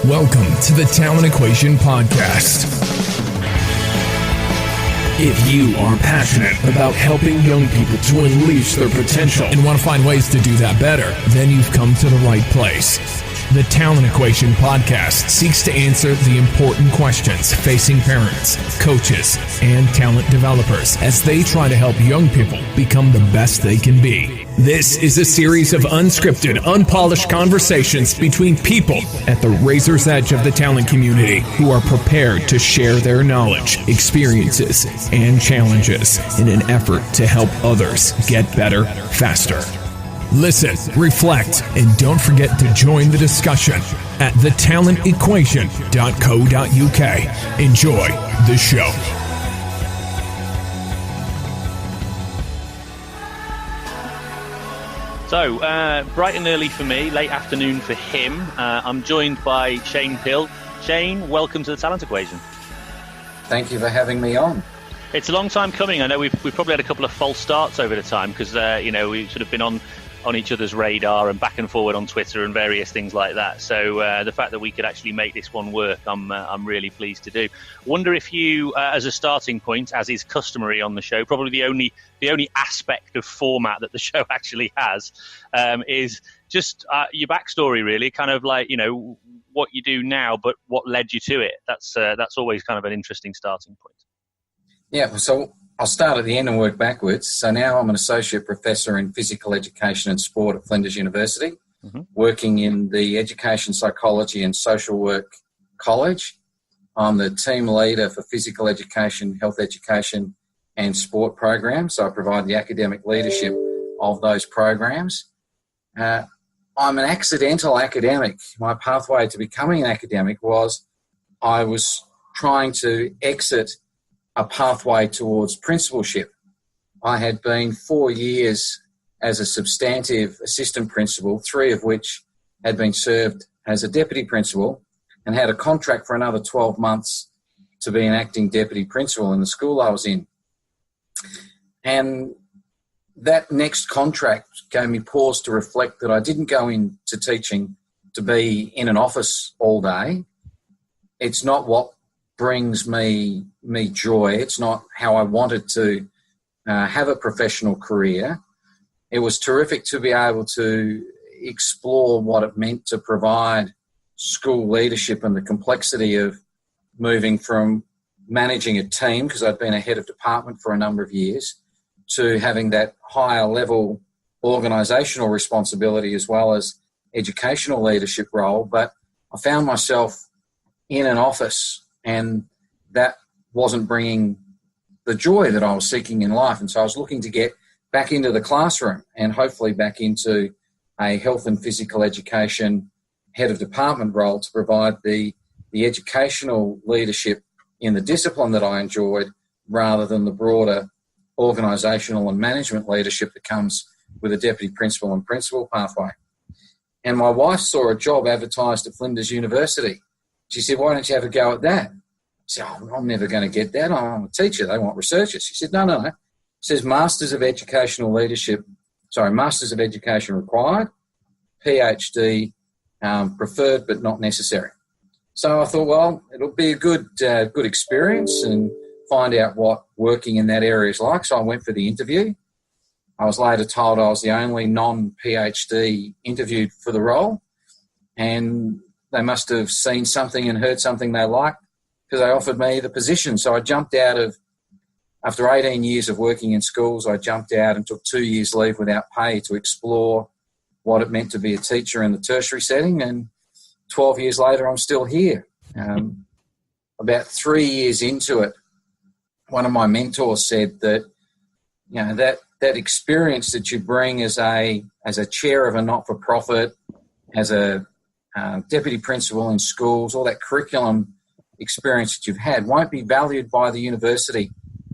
Welcome to the Talent Equation Podcast. If you are passionate about helping young people to unleash their potential and want to find ways to do that better, then you've come to the right place. The Talent Equation Podcast seeks to answer the important questions facing parents, coaches, and talent developers as they try to help young people become the best they can be. This is a series of unscripted, unpolished conversations between people at the razor's edge of the talent community who are prepared to share their knowledge, experiences, and challenges in an effort to help others get better faster. Listen, reflect, and don't forget to join the discussion at thetalentequation.co.uk. Enjoy the show. So, bright and early for me, late afternoon for him. I'm joined by Shane Pill. Shane, welcome to the Talent Equation. Thank you for having me on. It's a long time coming. I know we've probably had a couple of false starts over the time because, we've sort of been on each other's radar and back and forward on Twitter and various things like that. So the fact that we could actually make this one work, I'm really pleased to do. Wonder if you, as a starting point, as is customary on the show, probably the only aspect of format that the show actually has, is just your backstory, really, kind of like, what you do now, but what led you to it. That's always kind of an interesting starting point. Yeah, so I'll start at the end and work backwards. So now I'm an associate professor in physical education and sport at Flinders University, working in the Education, Psychology and Social Work College. I'm the team leader for physical education, health education and sport programs. So I provide the academic leadership of those programs. I'm an accidental academic. My pathway to becoming an academic was I was trying to exit a pathway towards principalship. I had been 4 years as a substantive assistant principal, 3 of which had been served as a deputy principal, and had a contract for another 12 months to be an acting deputy principal in the school I was in. And that next contract gave me pause to reflect that I didn't go into teaching to be in an office all day. It's not what brings me joy. It's not how I wanted to have a professional career. It was terrific to be able to explore what it meant to provide school leadership and the complexity of moving from managing a team, because I'd been a head of department for a number of years, to having that higher level organisational responsibility as well as educational leadership role. But I found myself in an office, and that wasn't bringing the joy that I was seeking in life. And so I was looking to get back into the classroom and hopefully back into a health and physical education head of department role to provide the educational leadership in the discipline that I enjoyed, rather than the broader organisational and management leadership that comes with a deputy principal and principal pathway. And my wife saw a job advertised at Flinders University. She said, "Why don't you have a go at that?" I said, "I'm never going to get that. I'm a teacher. They want researchers." She said, No. It says Masters of Education required, PhD preferred but not necessary. So I thought, well, it'll be a good experience and find out what working in that area is like. So I went for the interview. I was later told I was the only non-PhD interviewed for the role, and they must have seen something and heard something they liked, because they offered me the position. So I jumped out of, after 18 years of working in schools, I jumped out and took 2 years leave without pay to explore what it meant to be a teacher in the tertiary setting. And 12 years later, I'm still here. About 3 years into it, one of my mentors said that, that experience that you bring as a chair of a not-for-profit, as a deputy principal in schools, all that curriculum experience that you've had won't be valued by the university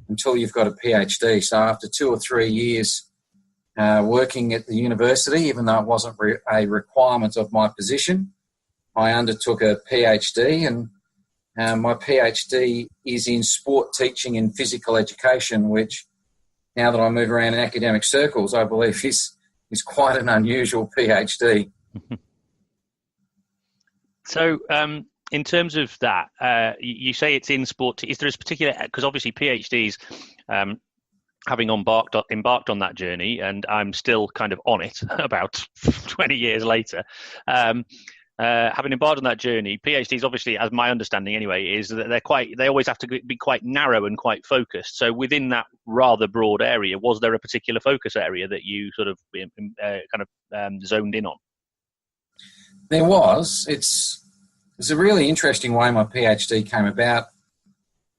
until you've got a PhD. So after 2 or 3 years working at the university, even though it wasn't a requirement of my position, I undertook a PhD, and my PhD is in sport teaching and physical education, which, now that I move around in academic circles, I believe is quite an unusual PhD. So, in terms of that, you say it's in sport. Is there a particular, because obviously PhDs, having embarked on that journey, and I'm still kind of on it about 20 years later, having embarked on that journey, PhDs obviously, as my understanding anyway, is that they always have to be quite narrow and quite focused. So within that rather broad area, was there a particular focus area that you sort of zoned in on? There was. It's a really interesting way my PhD came about.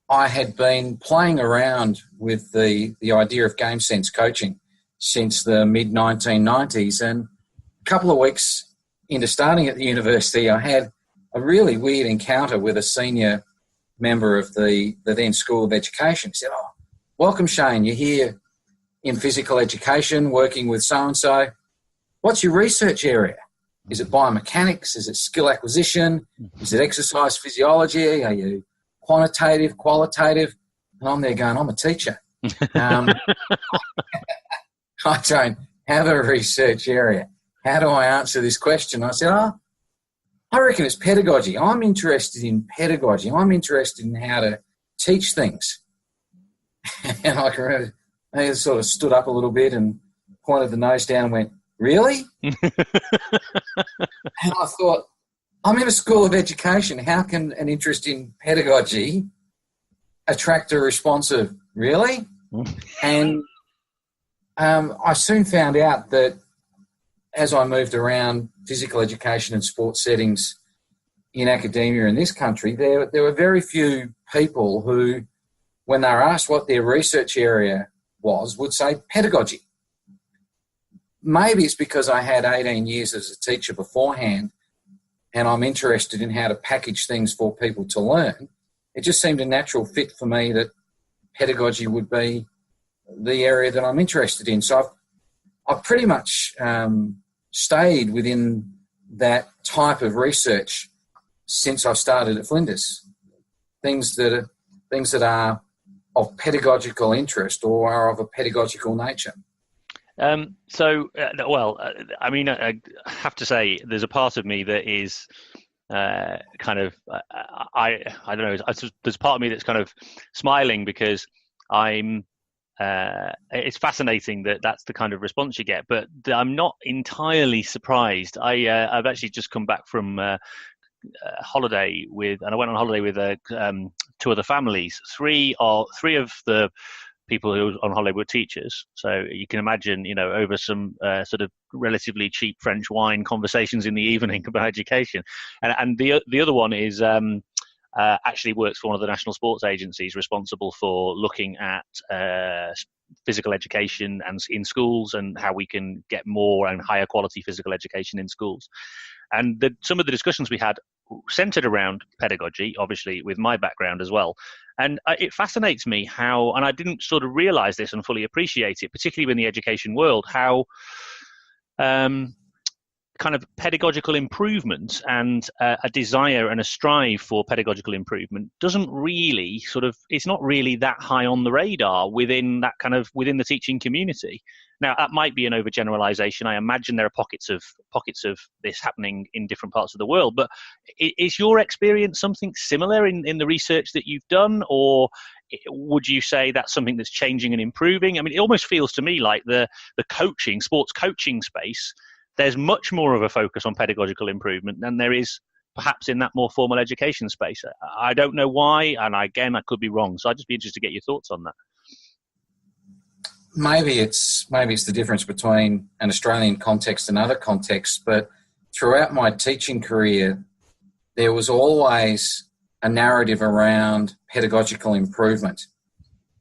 I had been playing around with the idea of game sense coaching since the mid-1990s, and a couple of weeks into starting at the university, I had a really weird encounter with a senior member of the then School of Education. He said, "Oh, welcome, Shane. You're here in physical education working with so-and-so. What's your research area? Is it biomechanics? Is it skill acquisition? Is it exercise physiology? Are you quantitative, qualitative?" And I'm there going, "I'm a teacher. I don't have a research area. How do I answer this question?" I said, I reckon it's pedagogy. I'm interested in pedagogy. I'm interested in how to teach things." And I can remember he sort of stood up a little bit and pointed the nose down and went, "Really?" And I thought, I'm in a school of education. How can an interest in pedagogy attract a response of, "Really?" And I soon found out that as I moved around physical education and sports settings in academia in this country, there were very few people who, when they were asked what their research area was, would say pedagogy. Maybe it's because I had 18 years as a teacher beforehand and I'm interested in how to package things for people to learn. It just seemed a natural fit for me that pedagogy would be the area that I'm interested in. So I've pretty much stayed within that type of research since I started at Flinders. Things that are of pedagogical interest or are of a pedagogical nature. I have to say, there's a part of me that is I don't know. There's part of me that's kind of smiling because it's fascinating that that's the kind of response you get, but I'm not entirely surprised. I've actually just come back from holiday and I went on holiday with two other families. Three of the people who were on holiday were teachers, so you can imagine, over some sort of relatively cheap French wine, conversations in the evening about education. And the other one is actually works for one of the national sports agencies responsible for looking at physical education and in schools and how we can get more and higher quality physical education in schools. And some of the discussions we had centered around pedagogy, obviously with my background as well. And it fascinates me how, and I didn't sort of realize this and fully appreciate it, particularly in the education world, how kind of pedagogical improvement and a desire and a strive for pedagogical improvement doesn't really it's not really that high on the radar within the teaching community. Now, that might be an overgeneralization. I imagine there are pockets of this happening in different parts of the world, but is your experience something similar in the research that you've done, or would you say that's something that's changing and improving? I mean, it almost feels to me like the sports coaching space, there's much more of a focus on pedagogical improvement than there is perhaps in that more formal education space. I don't know why, and again, I could be wrong. So I'd just be interested to get your thoughts on that. Maybe it's the difference between an Australian context and other contexts, but throughout my teaching career, there was always a narrative around pedagogical improvement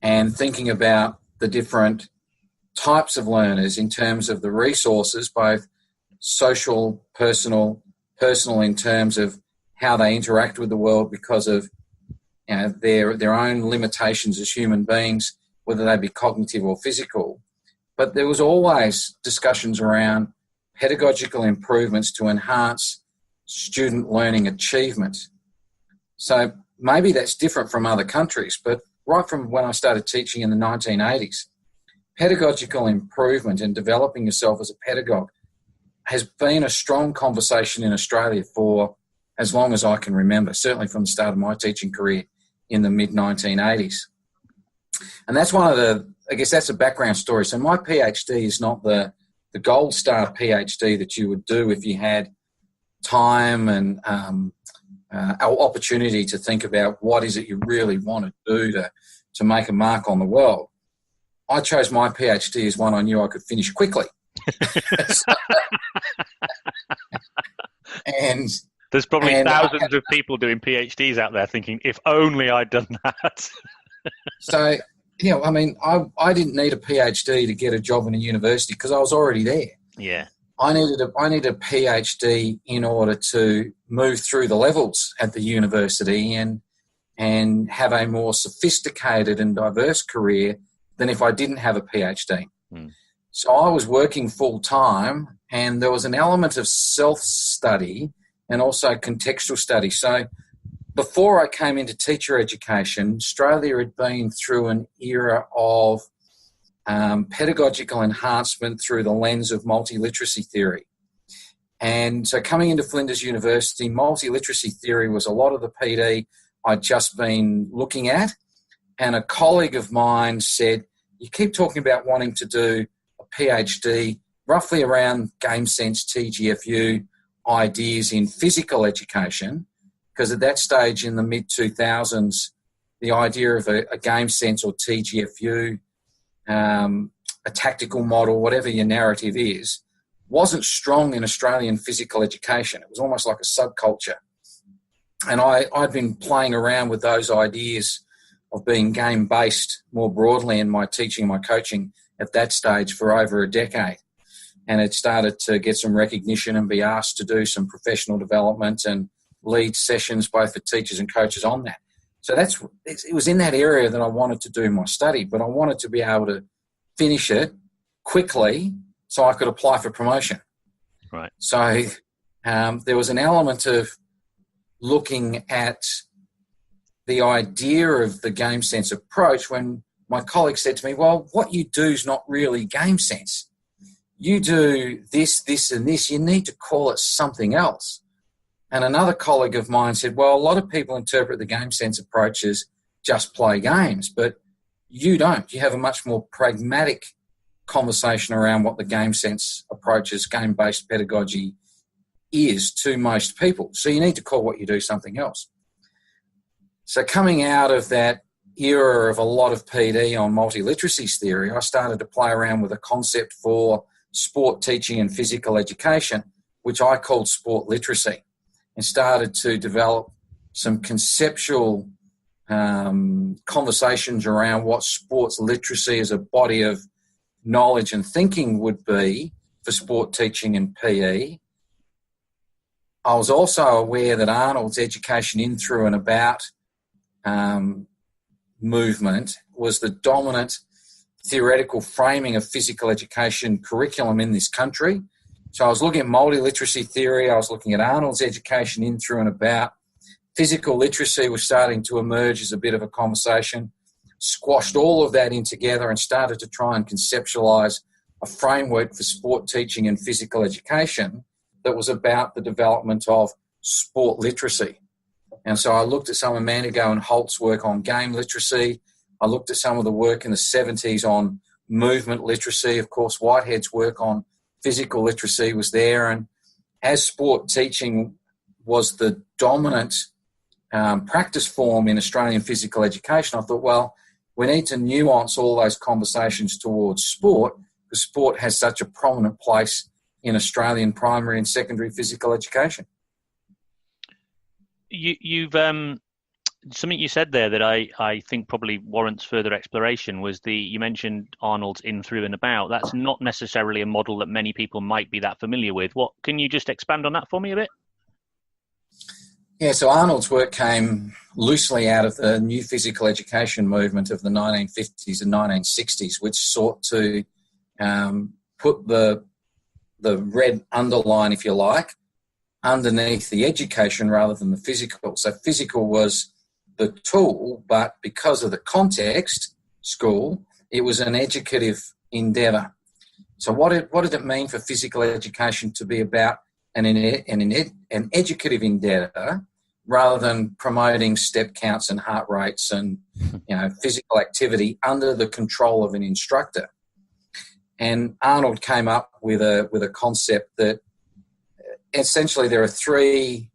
and thinking about the different types of learners in terms of the resources, both social, personal in terms of how they interact with the world because of their own limitations as human beings, whether they be cognitive or physical. But there was always discussions around pedagogical improvements to enhance student learning achievement. So maybe that's different from other countries, but right from when I started teaching in the 1980s, pedagogical improvement and developing yourself as a pedagogue has been a strong conversation in Australia for as long as I can remember, certainly from the start of my teaching career in the mid-1980s. And that's that's a background story. So my PhD is not the gold star PhD that you would do if you had time and our opportunity to think about what is it you really want to do to make a mark on the world. I chose my PhD as one I knew I could finish quickly. And there's probably thousands of people doing PhDs out there thinking, if only I'd done that. So, I didn't need a PhD to get a job in a university because I was already there. Yeah. I needed a PhD in order to move through the levels at the university and have a more sophisticated and diverse career than if I didn't have a PhD. So I was working full time, and there was an element of self-study and also contextual study. So before I came into teacher education, Australia had been through an era of pedagogical enhancement through the lens of multiliteracy theory. And so coming into Flinders University, multiliteracy theory was a lot of the PD I'd just been looking at. And a colleague of mine said, you keep talking about wanting to do a PhD roughly around game sense, TGFU ideas in physical education, because at that stage in the mid-2000s, the idea of a game sense or TGFU, a tactical model, whatever your narrative is, wasn't strong in Australian physical education. It was almost like a subculture. And I'd been playing around with those ideas of being game-based more broadly in my teaching and my coaching at that stage for over a decade. And it started to get some recognition and be asked to do some professional development and lead sessions both for teachers and coaches on that. So it was in that area that I wanted to do my study, but I wanted to be able to finish it quickly so I could apply for promotion. Right. So there was an element of looking at the idea of the game sense approach when my colleague said to me, well, what you do is not really game sense. You do this, this, and this. You need to call it something else. And another colleague of mine said, well, a lot of people interpret the game sense approach as just play games, but you don't. You have a much more pragmatic conversation around what the game sense approach is, game-based pedagogy is to most people. So you need to call what you do something else. So coming out of that era of a lot of PD on multiliteracy theory, I started to play around with a concept for sport teaching and physical education, which I called sport literacy, and started to develop some conceptual conversations around what sports literacy as a body of knowledge and thinking would be for sport teaching and PE. I was also aware that Arnold's education in, through and about movement was the dominant theoretical framing of physical education curriculum in this country. So I was looking at multiliteracy theory, I was looking at Arnold's education in, through and about. Physical literacy was starting to emerge as a bit of a conversation, squashed all of that in together and started to try and conceptualise a framework for sport teaching and physical education that was about the development of sport literacy. And so I looked at some of Manigault and Holt's work on game literacy. I looked at some of the work in the 70s on movement literacy. Of course, Whitehead's work on physical literacy was there. And as sport teaching was the dominant practice form in Australian physical education, I thought, well, we need to nuance all those conversations towards sport, because sport has such a prominent place in Australian primary and secondary physical education. You've something you said there that I think probably warrants further exploration was you mentioned Arnold's in, through and about. That's not necessarily a model that many people might be that familiar with. Can you just expand on that for me a bit? Yeah, so Arnold's work came loosely out of the new physical education movement of the 1950s and 1960s, which sought to put the red underline, if you like, underneath the education rather than the physical. So physical was the tool, but because of the context, school, it was an educative endeavour. So what did it mean for physical education to be about an educative endeavour rather than promoting step counts and heart rates and physical activity under the control of an instructor. And Arnold came up with a concept that essentially there are three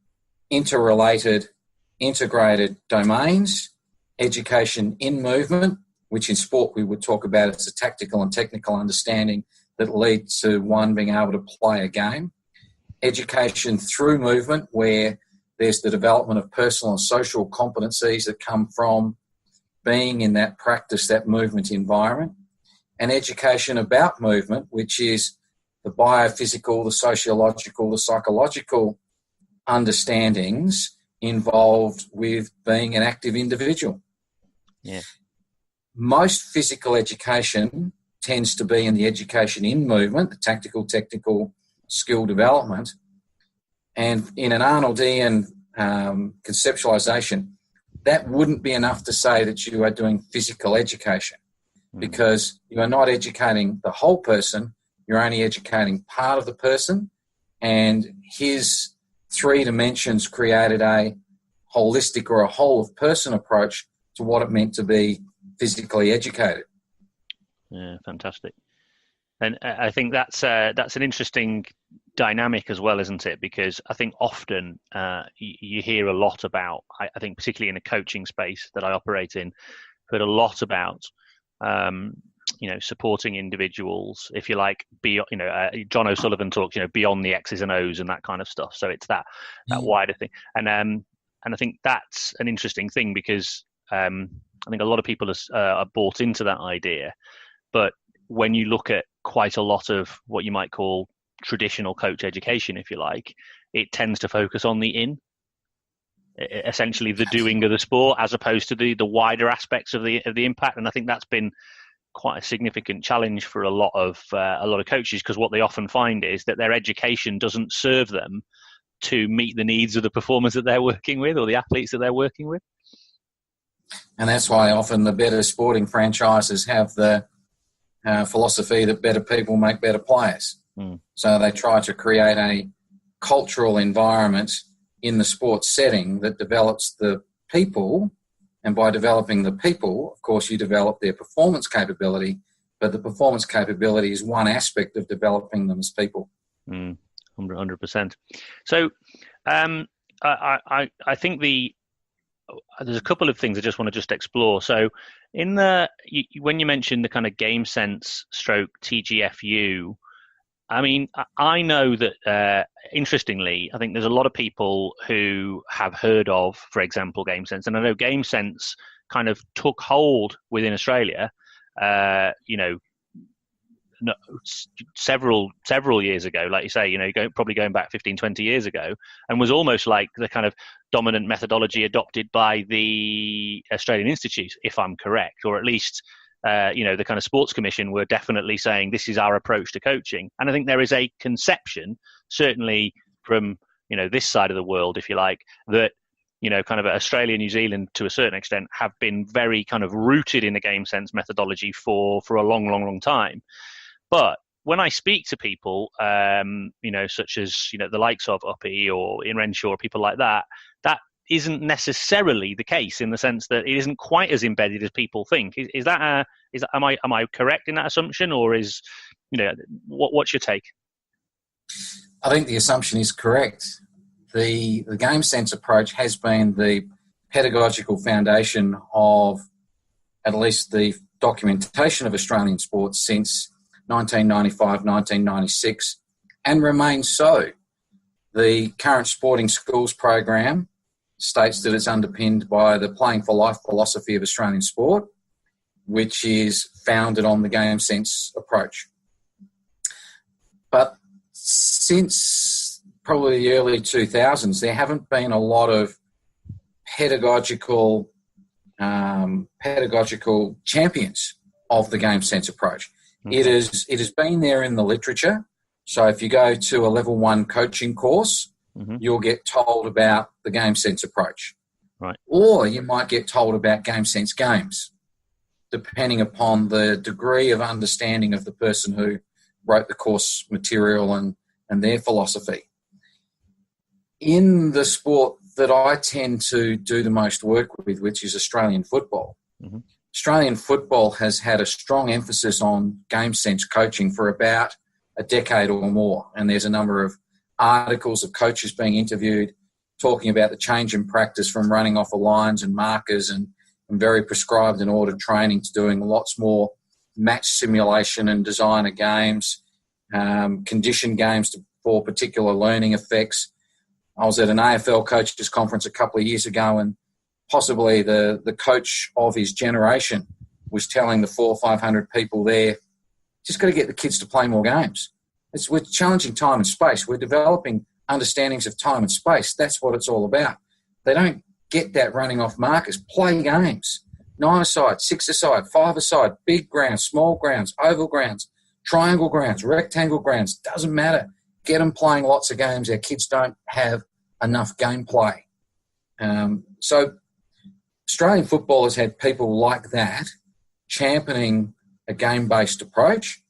interrelated, integrated domains: education in movement, which in sport we would talk about as a tactical and technical understanding that leads to one being able to play a game; education through movement, where there's the development of personal and social competencies that come from being in that practice, that movement environment; and education about movement, which is the biophysical, the sociological, the psychological understandings involved with being an active individual. Yeah. Most physical education tends to be in the education in movement, the tactical, technical skill development. And in an Arnoldian conceptualisation, that wouldn't be enough to say that you are doing physical education, because you are not educating the whole person, you're only educating part of the person, and his three dimensions created a holistic or a whole of person approach to what it meant to be physically educated. Yeah, fantastic. And I think that's an interesting dynamic as well, isn't it? Because I think often you hear a lot about, I think particularly in a coaching space that I operate in, heard a lot about supporting individuals, if you like, John O'Sullivan talks, beyond the X's and O's and that kind of stuff. So it's that wider thing. And I think that's an interesting thing, because I think a lot of people are bought into that idea. But when you look at quite a lot of what you might call traditional coach education, if you like, it tends to focus on the essentially the doing of the sport, as opposed to the wider aspects of the impact. And I think that's been quite a significant challenge for a lot of coaches, because what they often find is that their education doesn't serve them to meet the needs of the performers that they're working with, or the athletes that they're working with. And that's why often the better sporting franchises have the philosophy that better people make better players. So they try to create a cultural environment in the sports setting that develops the people, and by developing the people, of course, you develop their performance capability, but the performance capability is one aspect of developing them as people. 100%. So I think there's a couple of things I just want to explore. So when you mentioned the kind of game sense stroke TGFU, I mean, I know that, interestingly, I think there's a lot of people who have heard of, for example, game sense. And I know game sense kind of took hold within Australia, several years ago, like you say, probably going back 15, 20 years ago, and was almost like the kind of dominant methodology adopted by the Australian Institute, if I'm correct, or at least the kind of sports commission were definitely saying this is our approach to coaching. And I think there is a conception, certainly from this side of the world, if you like, that kind of Australia, New Zealand to a certain extent have been very kind of rooted in the game sense methodology for a long time. But when I speak to people, such as the likes of Uppy or Ian Renshaw, people like that, that isn't necessarily the case, in the sense that it isn't quite as embedded as people think. Am I correct in that assumption, or what's your take? I think the assumption is correct. The game sense approach has been the pedagogical foundation of at least the documentation of Australian sports since 1995, 1996, and remains so. The current sporting schools program states that it's underpinned by the Playing for Life philosophy of Australian sport, which is founded on the game sense approach. But since probably the early 2000s, there haven't been a lot of pedagogical champions of the game sense approach. It has been there in the literature. So if you go to a level 1 coaching course, you'll get told about the game sense approach. Right. Or you might get told about game sense games, depending upon the degree of understanding of the person who wrote the course material and their philosophy. in the sport that I tend to do the most work with, which is Australian football, Australian football has had a strong emphasis on game sense coaching for about a decade or more. And there's a number of articles of coaches being interviewed talking about the change in practice from running off of lines and markers and very prescribed and ordered training to doing lots more match simulation and design of games, condition games for particular learning effects. I was at an AFL coaches conference a couple of years ago, and possibly the coach of his generation was telling the 400 or 500 people there, just got to get the kids to play more games. We're challenging time and space. We're developing understandings of time and space. That's what it's all about. They don't get that running off markers. Play games. 9-a-side, 6-a-side, 5-a-side, big grounds, small grounds, oval grounds, triangle grounds, rectangle grounds. Doesn't matter. Get them playing lots of games. Our kids don't have enough gameplay. So Australian football has had people like that championing a game-based approach.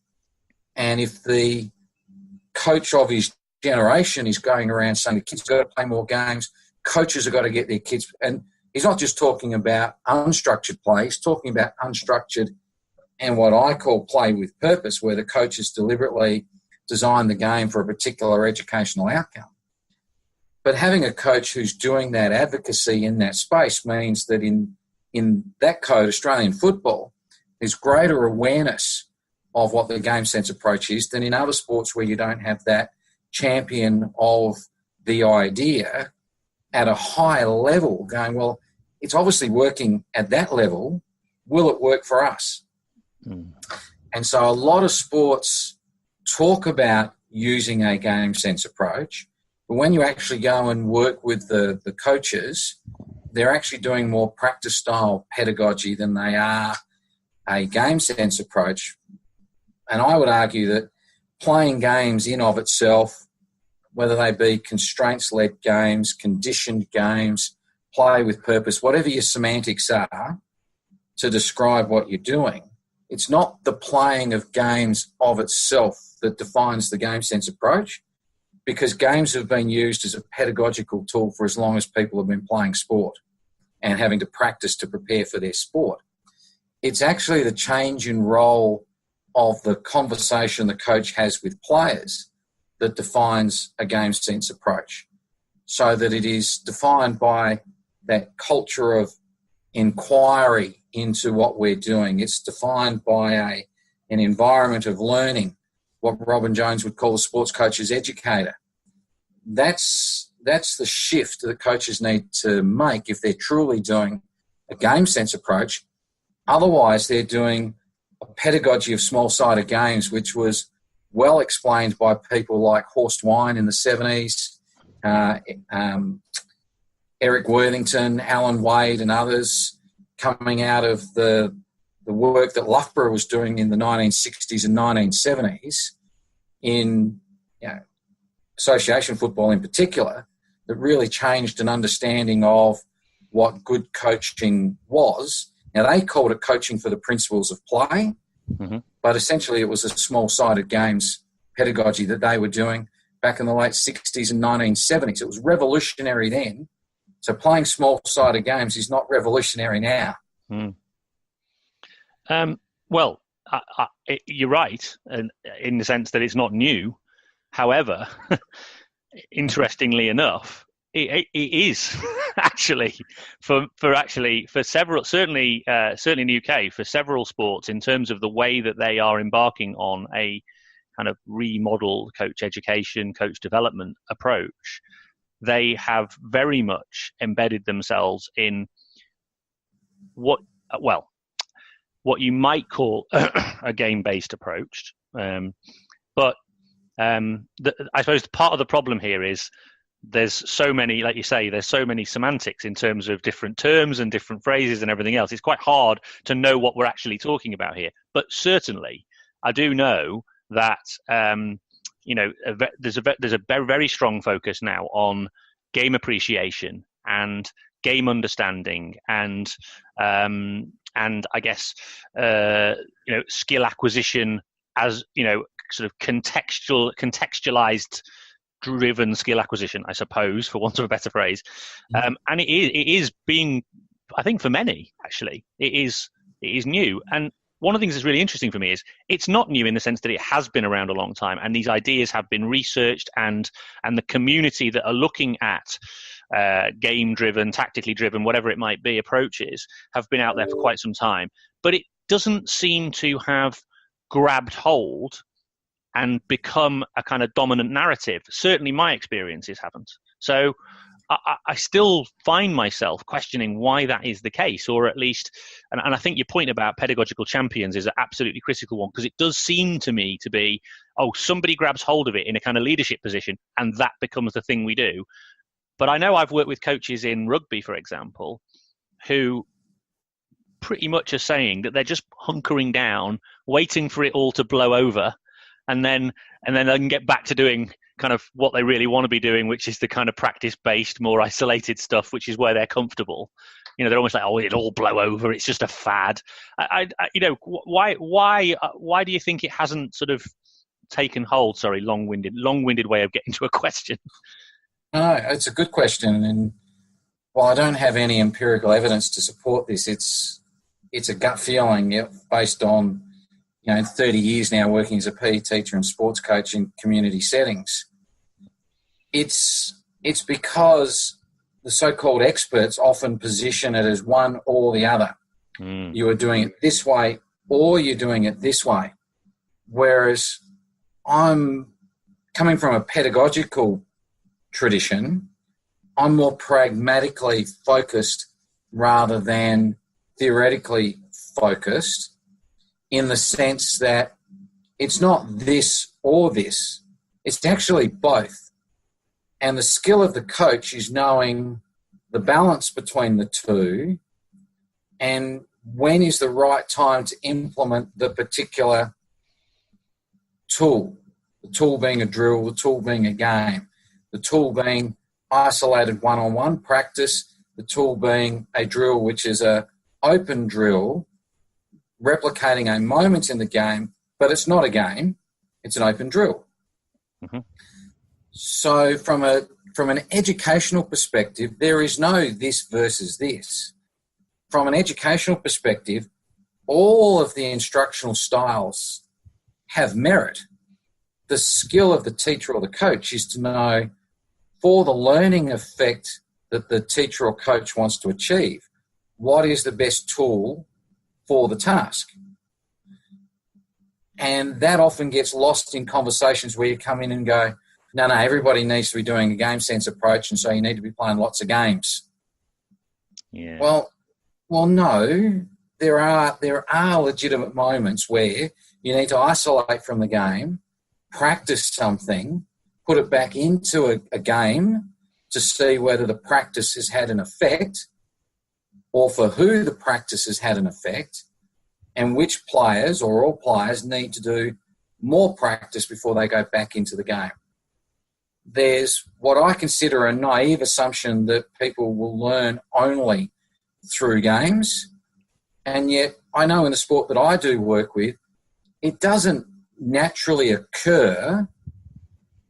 And if the coach of his generation is going around saying the kids have got to play more games, coaches have got to get their kids, and he's not just talking about unstructured play, he's talking about unstructured and what I call play with purpose, where the coaches deliberately design the game for a particular educational outcome. But having a coach who's doing that advocacy in that space means that in that code, Australian football, there's greater awareness of what the game sense approach is than in other sports where you don't have that champion of the idea at a high level going, well, it's obviously working at that level. Will it work for us? And so a lot of sports talk about using a game sense approach, but when you actually go and work with the coaches, they're actually doing more practice style pedagogy than they are a game sense approach. And I would argue that playing games in of itself, whether they be constraints-led games, conditioned games, play with purpose, whatever your semantics are to describe what you're doing, it's not the playing of games of itself that defines the game sense approach, because games have been used as a pedagogical tool for as long as people have been playing sport and having to practice to prepare for their sport. It's actually the change in role of the conversation the coach has with players that defines a game sense approach, so that it is defined by that culture of inquiry into what we're doing. It's defined by an environment of learning, what Robin Jones would call a sports coach's educator. That's the shift that coaches need to make if they're truly doing a game sense approach. Otherwise, they're doing a pedagogy of small-sided games, which was well explained by people like Horst Wine in the 70s, Eric Worthington, Alan Wade and others, coming out of the work that Loughborough was doing in the 1960s and 1970s in association football in particular, that really changed an understanding of what good coaching was. Now, they called it coaching for the principles of play, but essentially it was a small-sided games pedagogy that they were doing back in the late 60s and 1970s. It was revolutionary then. So playing small-sided games is not revolutionary now. Well, you're right, and in the sense that it's not new. However, interestingly enough, it is actually for several, certainly in the UK, for several sports, in terms of the way that they are embarking on a kind of remodel coach education, coach development approach. They have very much embedded themselves in what you might call a game-based approach. But I suppose part of the problem here is there's so many, like you say, there's so many semantics in terms of different terms and different phrases and everything else. It's quite hard to know what we're actually talking about here. But certainly, I do know that there's a very, very strong focus now on game appreciation and game understanding and I guess skill acquisition as sort of contextualized driven skill acquisition, I suppose, for want of a better phrase. And it is being, I think for many, actually, it is new. And one of the things that's really interesting for me is it's not new in the sense that it has been around a long time, and these ideas have been researched, and the community that are looking at game-driven, tactically driven, whatever it might be, approaches have been out there for quite some time. But it doesn't seem to have grabbed hold and become a kind of dominant narrative. Certainly my experiences haven't. So I still find myself questioning why that is the case, or at least, and I think your point about pedagogical champions is an absolutely critical one, because it does seem to me to be, somebody grabs hold of it in a kind of leadership position and that becomes the thing we do. But I know I've worked with coaches in rugby, for example, who pretty much are saying that they're just hunkering down, waiting for it all to blow over, and then they can get back to doing kind of what they really want to be doing, which is the kind of practice-based, more isolated stuff, which is where they're comfortable. They're almost like, it'll all blow over. It's just a fad. Why do you think it hasn't sort of taken hold? Sorry, long-winded way of getting to a question. No, it's a good question. And while I don't have any empirical evidence to support this, it's a gut feeling based on 30 years now working as a PE teacher and sports coach in community settings. It's because the so-called experts often position it as one or the other. You are doing it this way or you're doing it this way. Whereas I'm coming from a pedagogical tradition, I'm more pragmatically focused rather than theoretically focused, in the sense that it's not this or this, it's actually both. And the skill of the coach is knowing the balance between the two and when is the right time to implement the particular tool. The tool being a drill, the tool being a game, the tool being isolated one-on-one practice, the tool being a drill which is an open drill replicating a moment in the game, but it's not a game, it's an open drill. Mm-hmm. So from an educational perspective, there is no this versus this. From an educational perspective, all of the instructional styles have merit. The skill of the teacher or the coach is to know, for the learning effect that the teacher or coach wants to achieve, what is the best tool for the task. And that often gets lost in conversations where you come in and go, no, everybody needs to be doing a game sense approach, and so you need to be playing lots of games. Yeah. Well, no, there are legitimate moments where you need to isolate from the game, practice something, put it back into a game to see whether the practice has had an effect, or for who the practice has had an effect, and which players or all players need to do more practice before they go back into the game. There's what I consider a naive assumption that people will learn only through games, and yet I know in the sport that I do work with, it doesn't naturally occur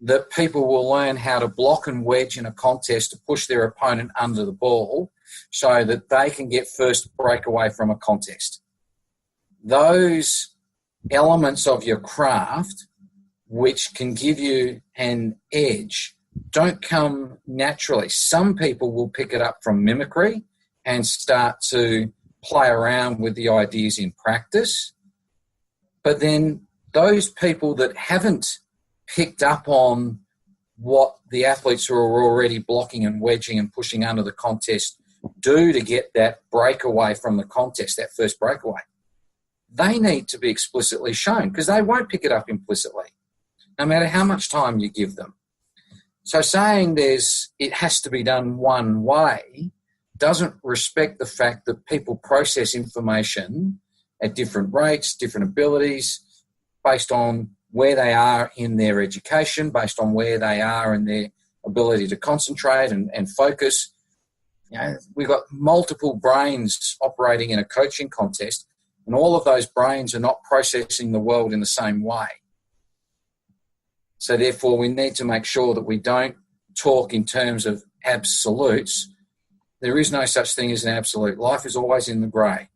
that people will learn how to block and wedge in a contest to push their opponent under the ball so that they can get first breakaway from a contest. Those elements of your craft which can give you an edge don't come naturally. Some people will pick it up from mimicry and start to play around with the ideas in practice. But then those people that haven't picked up on what the athletes who are already blocking and wedging and pushing under the contest do to get that breakaway from the contest, that first breakaway, they need to be explicitly shown, because they won't pick it up implicitly, no matter how much time you give them. So saying it has to be done one way doesn't respect the fact that people process information at different rates, different abilities, based on where they are in their education, based on where they are in their ability to concentrate and focus. We've got multiple brains operating in a coaching contest, and all of those brains are not processing the world in the same way. So therefore, we need to make sure that we don't talk in terms of absolutes. There is no such thing as an absolute. Life is always in the grey.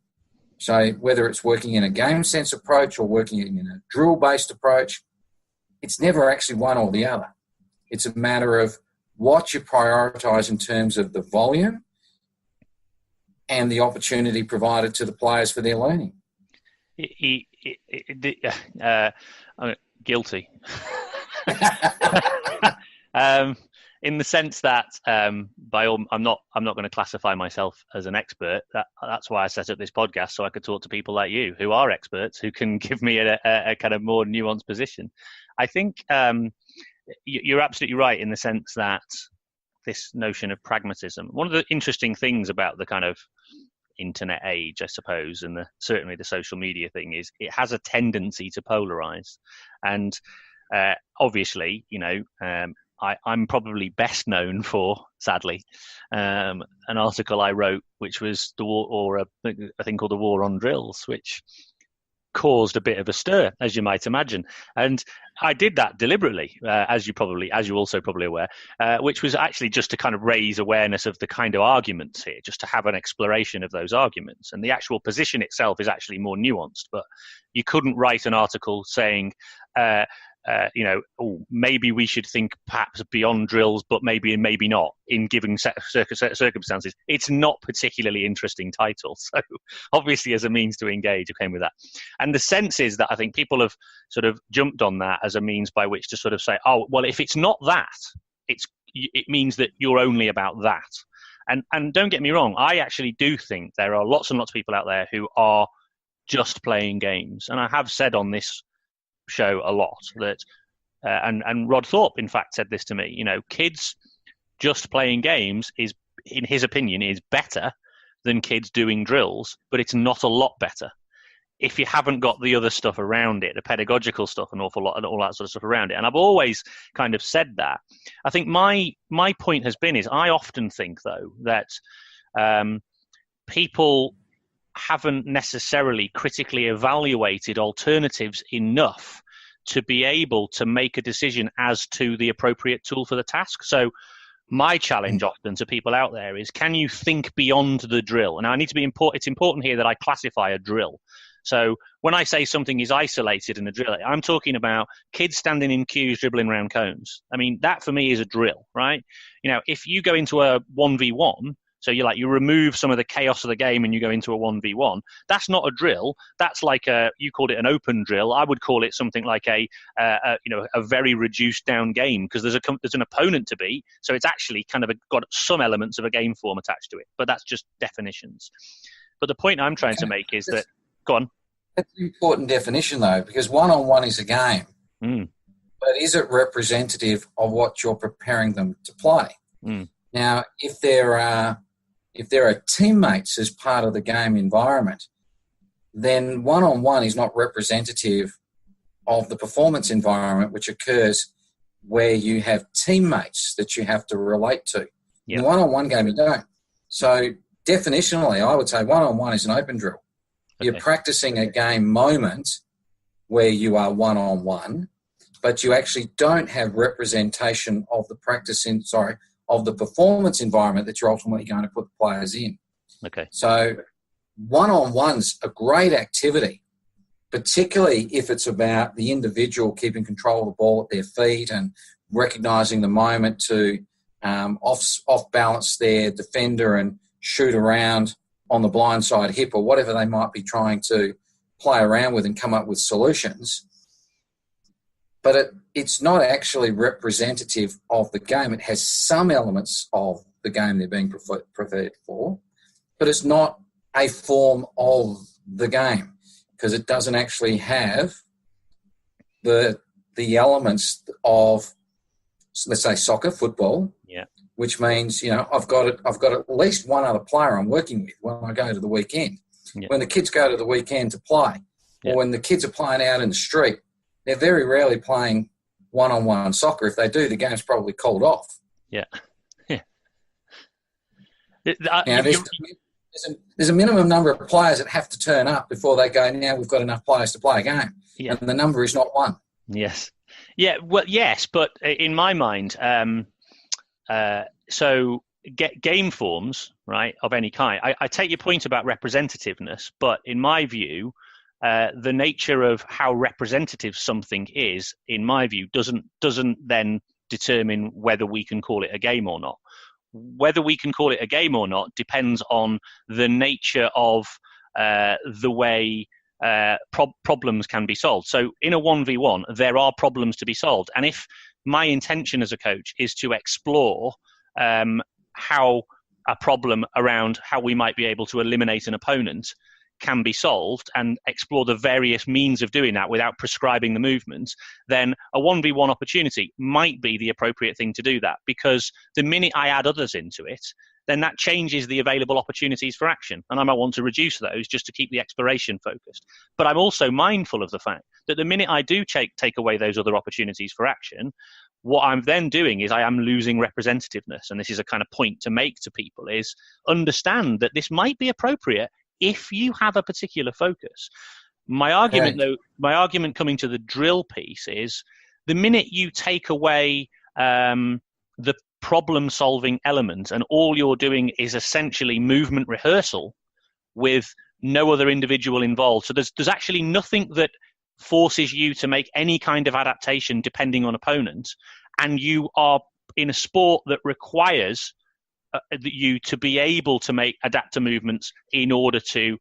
So whether it's working in a game sense approach or working in a drill-based approach, it's never actually one or the other. It's a matter of what you prioritise in terms of the volume and the opportunity provided to the players for their learning. I'm guilty. In the sense that I'm not going to classify myself as an expert. That's why I set up this podcast, so I could talk to people like you who are experts, who can give me a kind of more nuanced position. I think you're absolutely right in the sense that this notion of pragmatism, one of the interesting things about the kind of internet age, I suppose, and certainly the social media thing, is it has a tendency to polarize. And obviously, I'm probably best known for, sadly, an article I wrote, which was the war, or a thing called the War on Drills, which caused a bit of a stir, as you might imagine. And I did that deliberately, as you're also probably aware, which was actually just to kind of raise awareness of the kind of arguments here, just to have an exploration of those arguments. And the actual position itself is actually more nuanced, but you couldn't write an article saying, maybe we should think perhaps beyond drills, but maybe not in given circumstances. It's not particularly interesting title. So obviously, as a means to engage, I came with that. And the sense is that I think people have sort of jumped on that as a means by which to sort of say, oh, well, if it's not that, it means that you're only about that. And don't get me wrong, I actually do think there are lots and lots of people out there who are just playing games. And I have said on this show a lot that and Rod Thorpe in fact said this to me, kids just playing games is, in his opinion, is better than kids doing drills, but it's not a lot better if you haven't got the other stuff around it, the pedagogical stuff, an awful lot, and all that sort of stuff around it. And I've always kind of said that. I think my point has been is I often think though that people haven't necessarily critically evaluated alternatives enough to be able to make a decision as to the appropriate tool for the task. So my challenge often to people out there is, can you think beyond the drill? And it's important here that I classify a drill. So when I say something is isolated in a drill, I'm talking about kids standing in queues dribbling around cones. I mean, that for me is a drill, right? If you go into a 1v1, so you remove some of the chaos of the game and you go into a 1v1. That's not a drill. That's like you called it an open drill. I would call it something like a very reduced down game, because there's an opponent to beat. So it's actually kind of got some elements of a game form attached to it. But that's just definitions. But the point I'm trying to make is that, go on. That's an important definition though, because one-on-one is a game. But is it representative of what you're preparing them to play? Now, if there are teammates as part of the game environment, then one-on-one is not representative of the performance environment which occurs where you have teammates that you have to relate to. In the one-on-one game, you don't. So definitionally, I would say one-on-one is an open drill. Okay. You're practicing a game moment where you are one-on-one, but you actually don't have representation of the of the performance environment that you're ultimately going to put the players in. Okay. So one-on-one's a great activity, particularly if it's about the individual keeping control of the ball at their feet and recognising the moment to off-balance their defender and shoot around on the blindside hip or whatever they might be trying to play around with and come up with solutions. But it's not actually representative of the game. It has some elements of the game they're being preferred for, but it's not a form of the game because it doesn't actually have the elements of, let's say, soccer, football, which means, I've got at least one other player I'm working with when I go to the weekend. Yeah. When the kids go to the weekend to play, or when the kids are playing out in the street, they're very rarely playing one-on-one soccer. If they do, the game's probably called off. Yeah. There's a minimum number of players that have to turn up before they go, now we've got enough players to play a game. Yeah. And the number is not one. Yes. Yeah, well, yes, but in my mind, so game forms, right, of any kind. I take your point about representativeness, but in my view, the nature of how representative something is, in my view, doesn't then determine whether we can call it a game or not. Whether we can call it a game or not depends on the nature of the way problems can be solved. So in a 1v1, there are problems to be solved. And if my intention as a coach is to explore how a problem around how we might be able to eliminate an opponent can be solved and explore the various means of doing that without prescribing the movement, then a 1v1 opportunity might be the appropriate thing to do that, because the minute I add others into it, then that changes the available opportunities for action. And I might want to reduce those just to keep the exploration focused. But I'm also mindful of the fact that the minute I do take away those other opportunities for action, what I'm then doing is I am losing representativeness. And this is a kind of point to make to people, is understand that this might be appropriate if you have a particular focus. My argument coming to the drill piece is the minute you take away the problem-solving element and all you're doing is essentially movement rehearsal with no other individual involved. So there's actually nothing that forces you to make any kind of adaptation depending on opponent, and you are in a sport that requires you to be able to make adapter movements in order to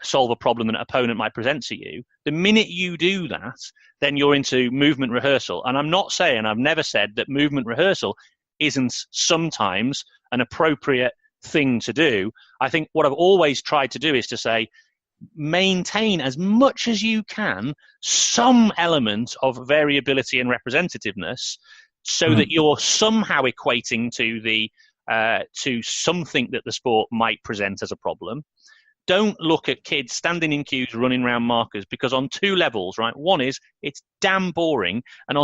solve a problem that an opponent might present to you. The minute you do that, then you're into movement rehearsal. And I'm not saying, I've never said that movement rehearsal isn't sometimes an appropriate thing to do. I think what I've always tried to do is to say, maintain as much as you can some element of variability and representativeness, so that you're somehow equating to something that the sport might present as a problem. Don't look at kids standing in queues running around markers, because on two levels, right? One is it's damn boring, and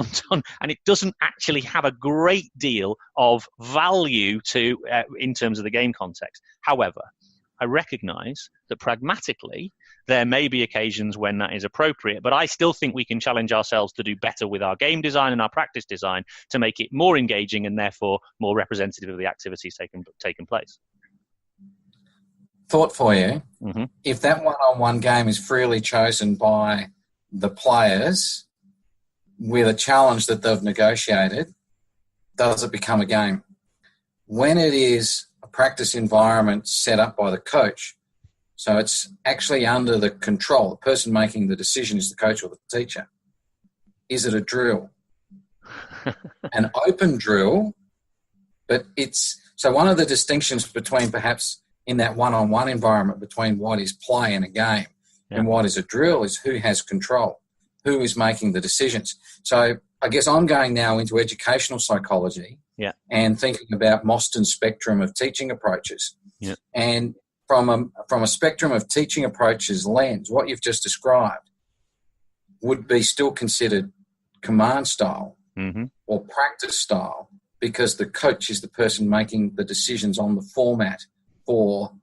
and it doesn't actually have a great deal of value to in terms of the game context. However, I recognise that pragmatically there may be occasions when that is appropriate, but I still think we can challenge ourselves to do better with our game design and our practice design to make it more engaging and therefore more representative of the activities taking place. Thought for you. Mm-hmm. If that one-on-one game is freely chosen by the players with a challenge that they've negotiated, does it become a game? When it is a practice environment set up by the coach, so it's actually under the control, the person making the decision is the coach or the teacher, is it a drill? An open drill, but it's... So one of the distinctions between perhaps in that one-on-one environment between what is play in a game and what is a drill is who has control, who is making the decisions. So I guess I'm going now into educational psychology and thinking about Mostyn's spectrum of teaching approaches. Yeah. And from a spectrum of teaching approaches lens, what you've just described would be still considered command style or practice style, because the coach is the person making the decisions on the format for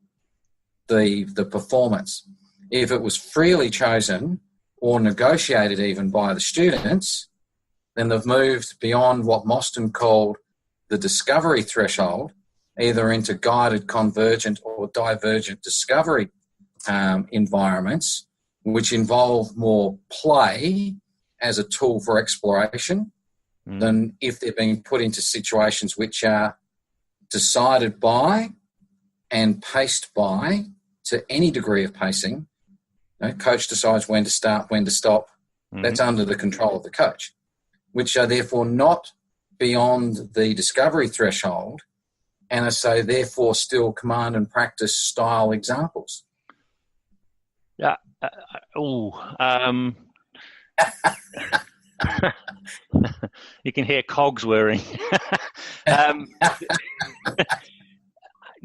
the performance. If it was freely chosen or negotiated even by the students, then they've moved beyond what Mostyn called the discovery threshold, either into guided, convergent or divergent discovery environments, which involve more play as a tool for exploration than if they're being put into situations which are decided by and paced by, to any degree of pacing. Coach decides when to start, when to stop. That's under the control of the coach, which are therefore not beyond the discovery threshold, and are so therefore still command and practice style examples. Yeah. You can hear cogs whirring.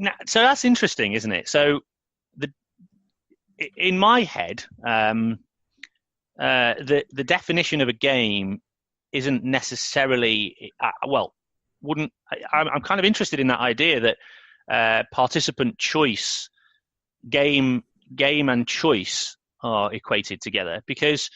Now, so that's interesting, isn't it? So, in my head, the definition of a game isn't necessarily I'm kind of interested in that idea that participant choice, game and choice are equated together, because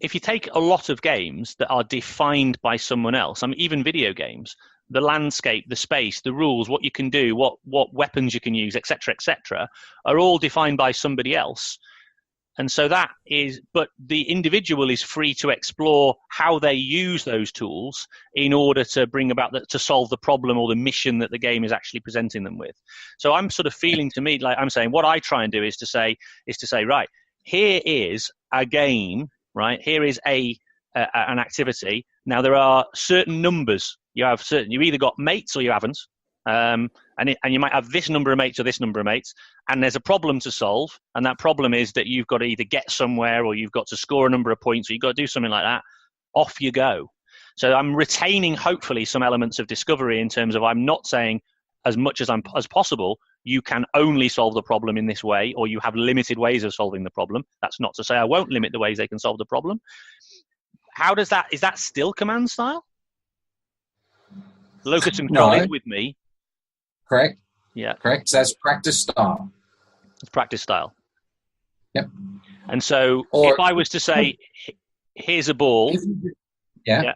if you take a lot of games that are defined by someone else, I mean, even video games, the landscape, the space, the rules, what you can do, what weapons you can use, etc., are all defined by somebody else. And so that is, but the individual is free to explore how they use those tools in order to bring about to solve the problem or the mission that the game is actually presenting them with. So I'm sort of feeling to me like I'm saying what I try and do is to say right, here is a game, right? Here is an activity. Now there are certain numbers. You either got mates or you haven't. And you might have this number of mates or this number of mates, and there's a problem to solve, and that problem is that you've got to either get somewhere or you've got to score a number of points or you've got to do something like that. Off you go. So I'm retaining hopefully some elements of discovery in terms of I'm not saying as much as possible you can only solve the problem in this way or you have limited ways of solving the problem. That's not to say I won't limit the ways they can solve the problem. Is that still command style? Locus and Control is with me. Correct. Yeah. Correct. So that's practice style. It's practice style. Yep. And so if I was to say, here's a ball. Yeah.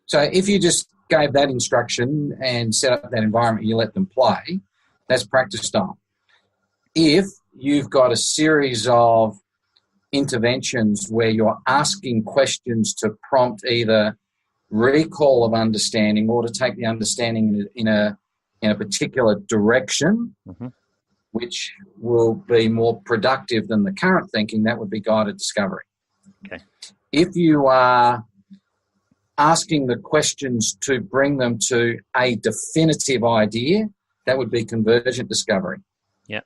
So if you just gave that instruction and set up that environment, you let them play, that's practice style. If you've got a series of interventions where you're asking questions to prompt either recall of understanding or to take the understanding in a particular direction, which will be more productive than the current thinking, that would be guided discovery. Okay. If you are asking the questions to bring them to a definitive idea, that would be convergent discovery. Yeah.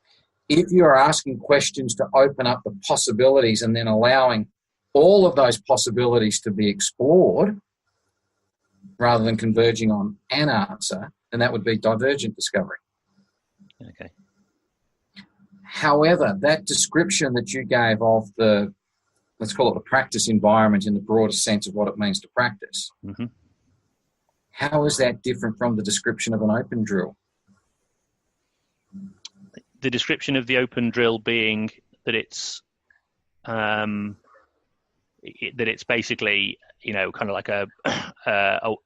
If you are asking questions to open up the possibilities and then allowing all of those possibilities to be explored rather than converging on an answer, then that would be divergent discovery. Okay. However, that description that you gave of the, let's call it the practice environment in the broadest sense of what it means to practice, how is that different from the description of an open drill? The description of the open drill being that it's basically, kind of like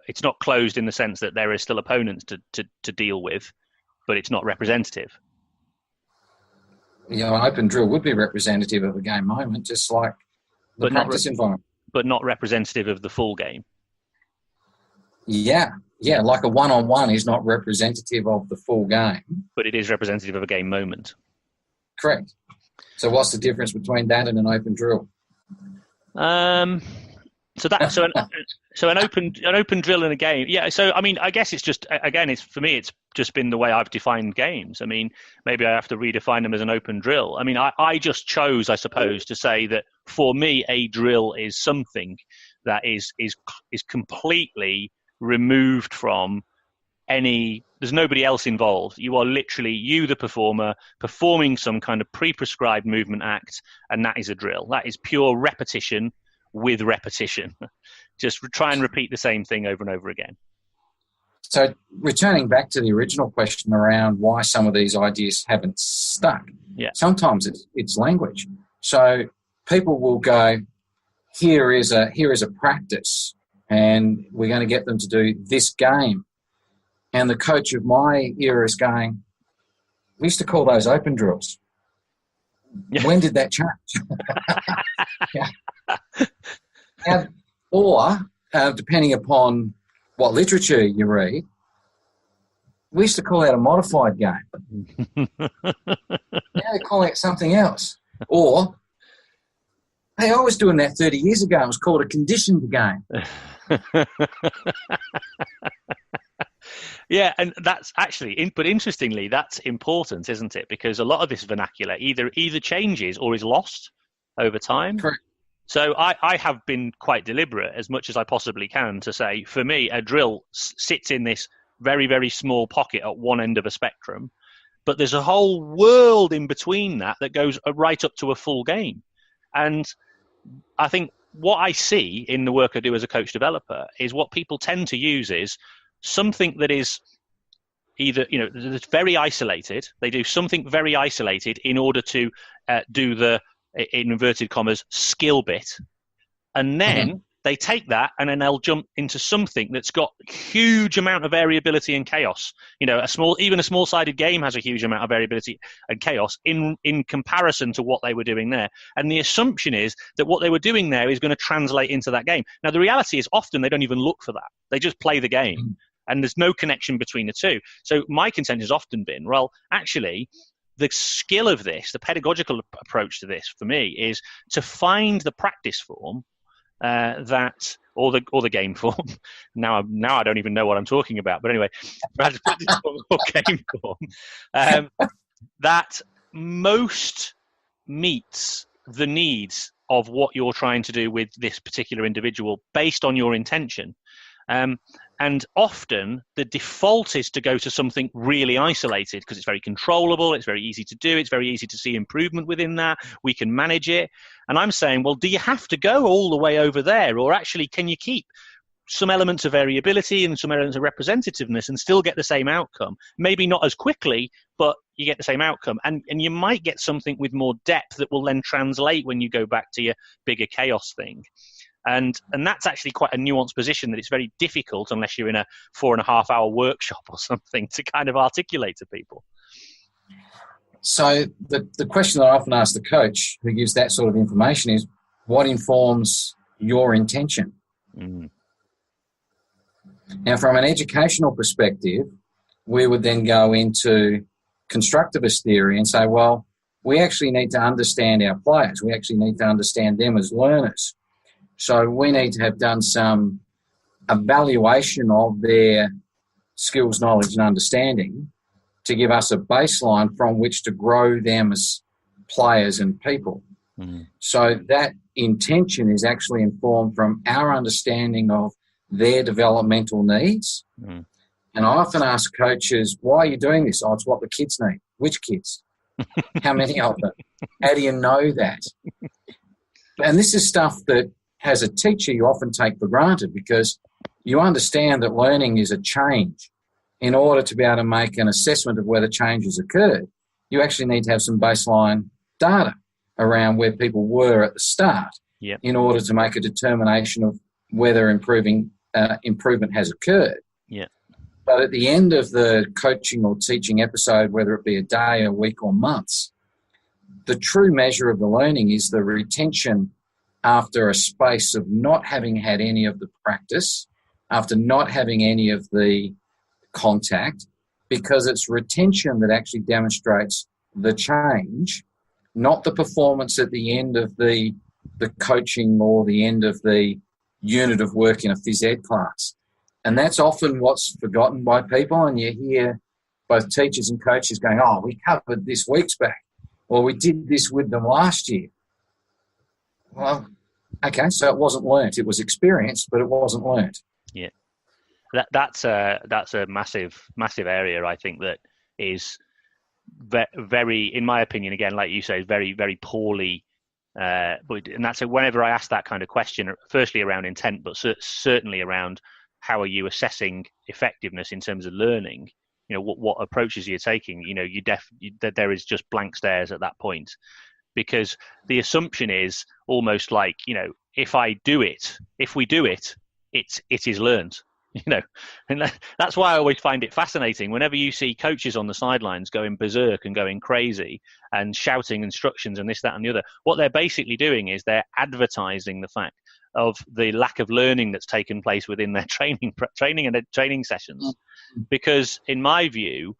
it's not closed in the sense that there is still opponents to deal with, but it's not representative. An open drill would be representative of a game moment, just like the practice environment. But not representative of the full game. Yeah, like a one-on-one is not representative of the full game. But it is representative of a game moment. Correct. So what's the difference between that and an open drill? So an open drill in a game. Yeah. So I mean, I guess it's just for me, it's just been the way I've defined games. I mean, maybe I have to redefine them as an open drill. I mean, I just chose, I suppose, to say that for me, a drill is something that is completely removed from any. There's nobody else involved. You are literally you, the performer, performing some kind of pre-prescribed movement act, and that is a drill. That is pure repetition with repetition. Just try and repeat the same thing over and over again. So returning back to the original question around why some of these ideas haven't stuck, sometimes it's language. So people will go, here is a practice, and we're going to get them to do this game. And the coach of my era is going, we used to call those open drills. Yeah. When did that change? Or depending upon what literature you read, we used to call that a modified game. Now they're calling it something else. Or, hey, I was doing that 30 years ago. It was called a conditioned game. Yeah, and that's actually, but interestingly, that's important, isn't it? Because a lot of this vernacular either changes or is lost over time. Correct. So I have been quite deliberate, as much as I possibly can, to say, for me, a drill sits in this very, very small pocket at one end of a spectrum, but there's a whole world in between that goes right up to a full game. And I think what I see in the work I do as a coach developer is what people tend to use is something that is either, that's very isolated. They do something very isolated in order to do the, in inverted commas, skill bit. And then they take that and then they'll jump into something that's got huge amount of variability and chaos. Even a small-sided game has a huge amount of variability and chaos in comparison to what they were doing there. And the assumption is that what they were doing there is going to translate into that game. Now, the reality is often they don't even look for that. They just play the game, and there's no connection between the two. So my contention has often been, well, actually, the skill of this, the pedagogical approach to this for me is to find the practice form or the game form. Now I don't even know what I'm talking about. But anyway, practice form or game form that most meets the needs of what you're trying to do with this particular individual based on your intention. And often the default is to go to something really isolated because it's very controllable, it's very easy to do, it's very easy to see improvement within that, we can manage it. And I'm saying, well, do you have to go all the way over there? Or actually, can you keep some elements of variability and some elements of representativeness and still get the same outcome? Maybe not as quickly, but you get the same outcome. And you might get something with more depth that will then translate when you go back to your bigger chaos thing. And that's actually quite a nuanced position that it's very difficult, unless you're in a 4.5-hour workshop or something, to kind of articulate to people. So the question that I often ask the coach who gives that sort of information is, what informs your intention? Now, from an educational perspective, we would then go into constructivist theory and say, well, we actually need to understand our players. We actually need to understand them as learners. So we need to have done some evaluation of their skills, knowledge and understanding to give us a baseline from which to grow them as players and people. So that intention is actually informed from our understanding of their developmental needs. And I often ask coaches, why are you doing this? Oh, it's what the kids need. Which kids? How many of them? How do you know that? And this is stuff that, as a teacher, you often take for granted because you understand that learning is a change. In order to be able to make an assessment of whether change has occurred, you actually need to have some baseline data around where people were at the start in order to make a determination of whether improvement has occurred. But at the end of the coaching or teaching episode, whether it be a day, a week or months, the true measure of the learning is the retention after a space of not having had any of the practice, after not having any of the contact, because it's retention that actually demonstrates the change, not the performance at the end of the coaching or the end of the unit of work in a phys ed class. And that's often what's forgotten by people, and you hear both teachers and coaches going, oh, we covered this weeks back, or we did this with them last year. Well, okay, so it wasn't learnt. It was experienced, but it wasn't learnt. Yeah, that's a massive area. I think that is very, in my opinion, again, like you say, is very, very poorly. And that's whenever I ask that kind of question, firstly around intent, but certainly around how are you assessing effectiveness in terms of learning. You know, what approaches you're taking. You know, there is just blank stares at that point. Because the assumption is almost like, you know, if we do it, it is learned, you know. And that's why I always find it fascinating whenever you see coaches on the sidelines going berserk and going crazy and shouting instructions and this, that and the other. What they're basically doing is they're advertising the fact of the lack of learning that's taken place within their training sessions. Because in my view,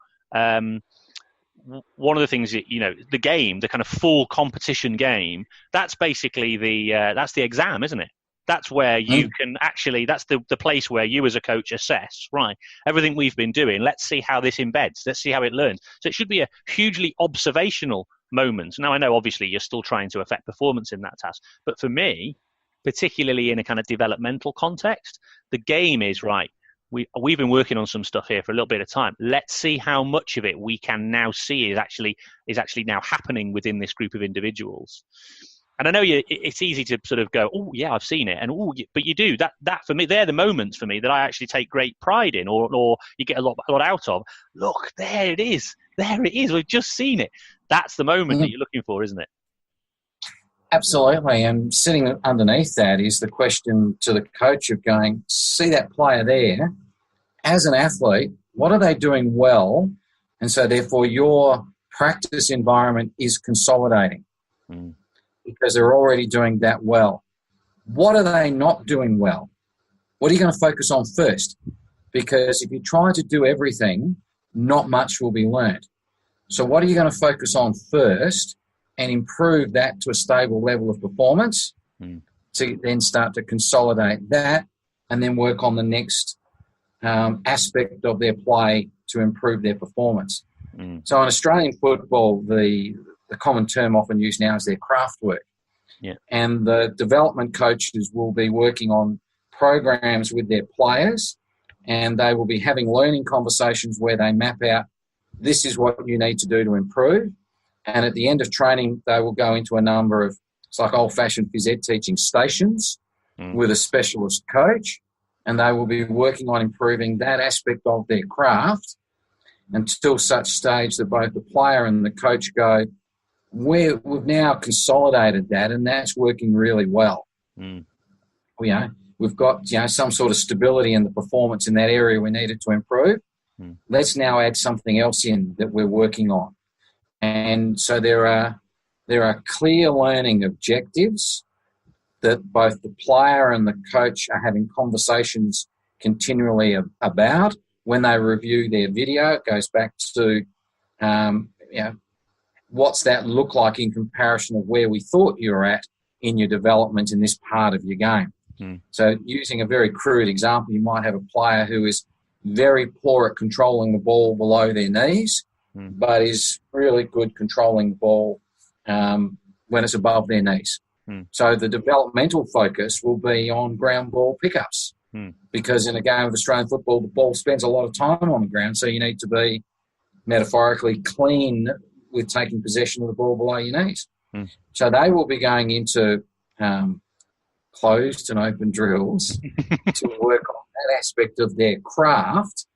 one of the things that, you know, the game, the kind of full competition game, that's basically that's the exam, isn't it? That's where you can actually, that's the place where you as a coach assess, right, everything we've been doing, let's see how this embeds, let's see how it learns. So it should be a hugely observational moment. Now, I know obviously you're still trying to affect performance in that task, but for me, particularly in a kind of developmental context, the game is, right, we've been working on some stuff here for a little bit of time. Let's see how much of it we can now see is actually now happening within this group of individuals. And I know it's easy to sort of go, oh yeah, I've seen it, and but you do that for me. They're the moments for me that I actually take great pride in, or you get a lot out of. Look, there it is. We've just seen it. That's the moment that you're looking for, isn't it? Absolutely. And sitting underneath that is the question to the coach of going, see that player there, as an athlete, what are they doing well? And so therefore your practice environment is consolidating because they're already doing that well. What are they not doing well? What are you going to focus on first? Because if you try to do everything, not much will be learned. So what are you going to focus on first and improve that to a stable level of performance to then start to consolidate that and then work on the next aspect of their play to improve their performance. So in Australian football, the common term often used now is their craft work. Yeah. And the development coaches will be working on programs with their players, and they will be having learning conversations where they map out, this is what you need to do to improve. And at the end of training, they will go into a number of, it's like old-fashioned phys ed teaching stations with a specialist coach, and they will be working on improving that aspect of their craft until such stage that both the player and the coach go, we've now consolidated that, and that's working really well. We've got some sort of stability in the performance in that area we needed to improve. Let's now add something else in that we're working on. And so there are clear learning objectives that both the player and the coach are having conversations continually about. When they review their video, it goes back to, what's that look like in comparison of where we thought you were at in your development in this part of your game. So using a very crude example, you might have a player who is very poor at controlling the ball below their knees, but is really good controlling the ball when it's above their knees. So the developmental focus will be on ground ball pickups because in a game of Australian football, the ball spends a lot of time on the ground, so you need to be metaphorically clean with taking possession of the ball below your knees. So they will be going into closed and open drills to work on that aspect of their craft,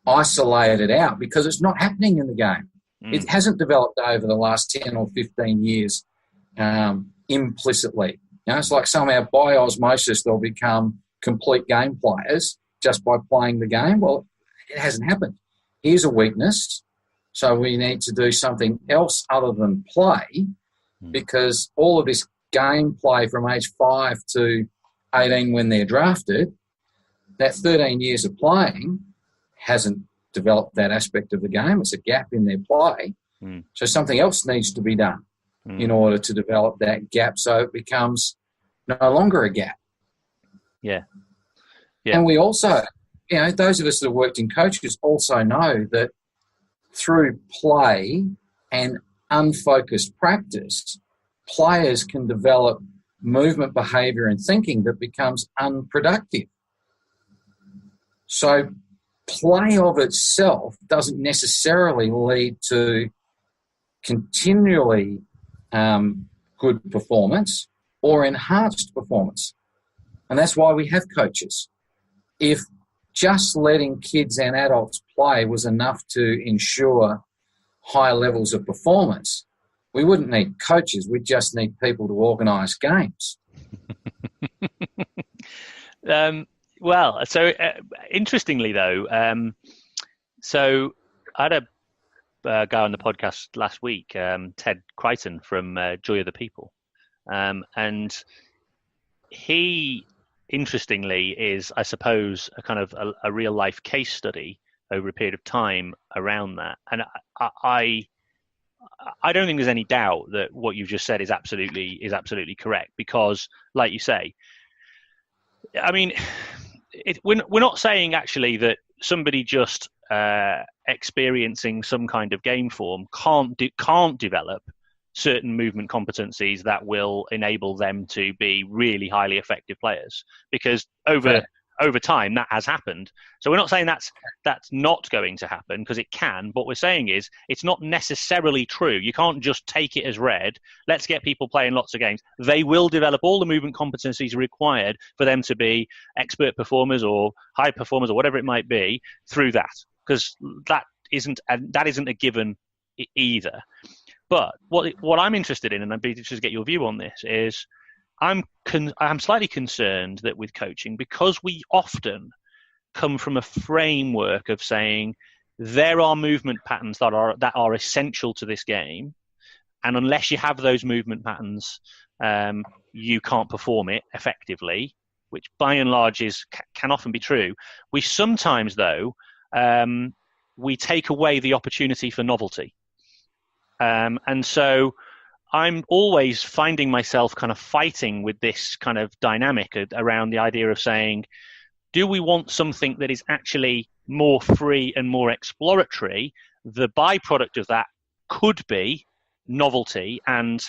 isolated out because it's not happening in the game. It hasn't developed over the last 10 or 15 years implicitly. It's like somehow by osmosis they'll become complete game players just by playing the game. Well, it hasn't happened. Here's a weakness. So we need to do something else other than play because all of this gameplay from age 5 to 18 when they're drafted, that 13 years of playing hasn't developed that aspect of the game. It's a gap in their play. So something else needs to be done in order to develop that gap so it becomes no longer a gap. Yeah. And we also, those of us that have worked in coaches also know that through play and unfocused practice, players can develop movement behaviour and thinking that becomes unproductive. So play of itself doesn't necessarily lead to continually good performance or enhanced performance. And that's why we have coaches. If just letting kids and adults play was enough to ensure high levels of performance, we wouldn't need coaches. We'd just need people to organise games. Interestingly, though, so I had a guy on the podcast last week, Ted Crichton from Joy of the People, and he, interestingly, is, I suppose, a kind of a real life case study over a period of time around that. And I don't think there's any doubt that what you've just said is absolutely correct because, like you say, I mean, we're not saying actually that somebody just experiencing some kind of game form can't develop certain movement competencies that will enable them to be really highly effective players, because over time that has happened. So we're not saying that's not going to happen, because it can. What we're saying is it's not necessarily true. You can't just take it as read. Let's get people playing lots of games. They will develop all the movement competencies required for them to be expert performers or high performers or whatever it might be through that, because that isn't a given either. But what I'm interested in, and I'd be interested to get your view on this, is I'm slightly concerned that with coaching, because we often come from a framework of saying there are movement patterns that are essential to this game, and unless you have those movement patterns, you can't perform it effectively, which by and large can often be true. We sometimes, though, we take away the opportunity for novelty. And so I'm always finding myself kind of fighting with this kind of dynamic around the idea of saying, do we want something that is actually more free and more exploratory? The byproduct of that could be novelty and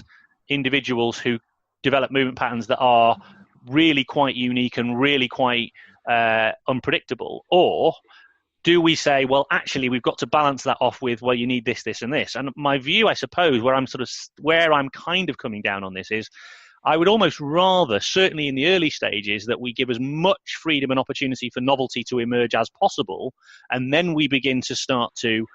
individuals who develop movement patterns that are really quite unique and really quite unpredictable. Or do we say, well, actually, we've got to balance that off with, well, you need this, this, and this? And my view, I suppose, where I'm kind of coming down on this is, I would almost rather, certainly in the early stages, that we give as much freedom and opportunity for novelty to emerge as possible, and then we begin to start to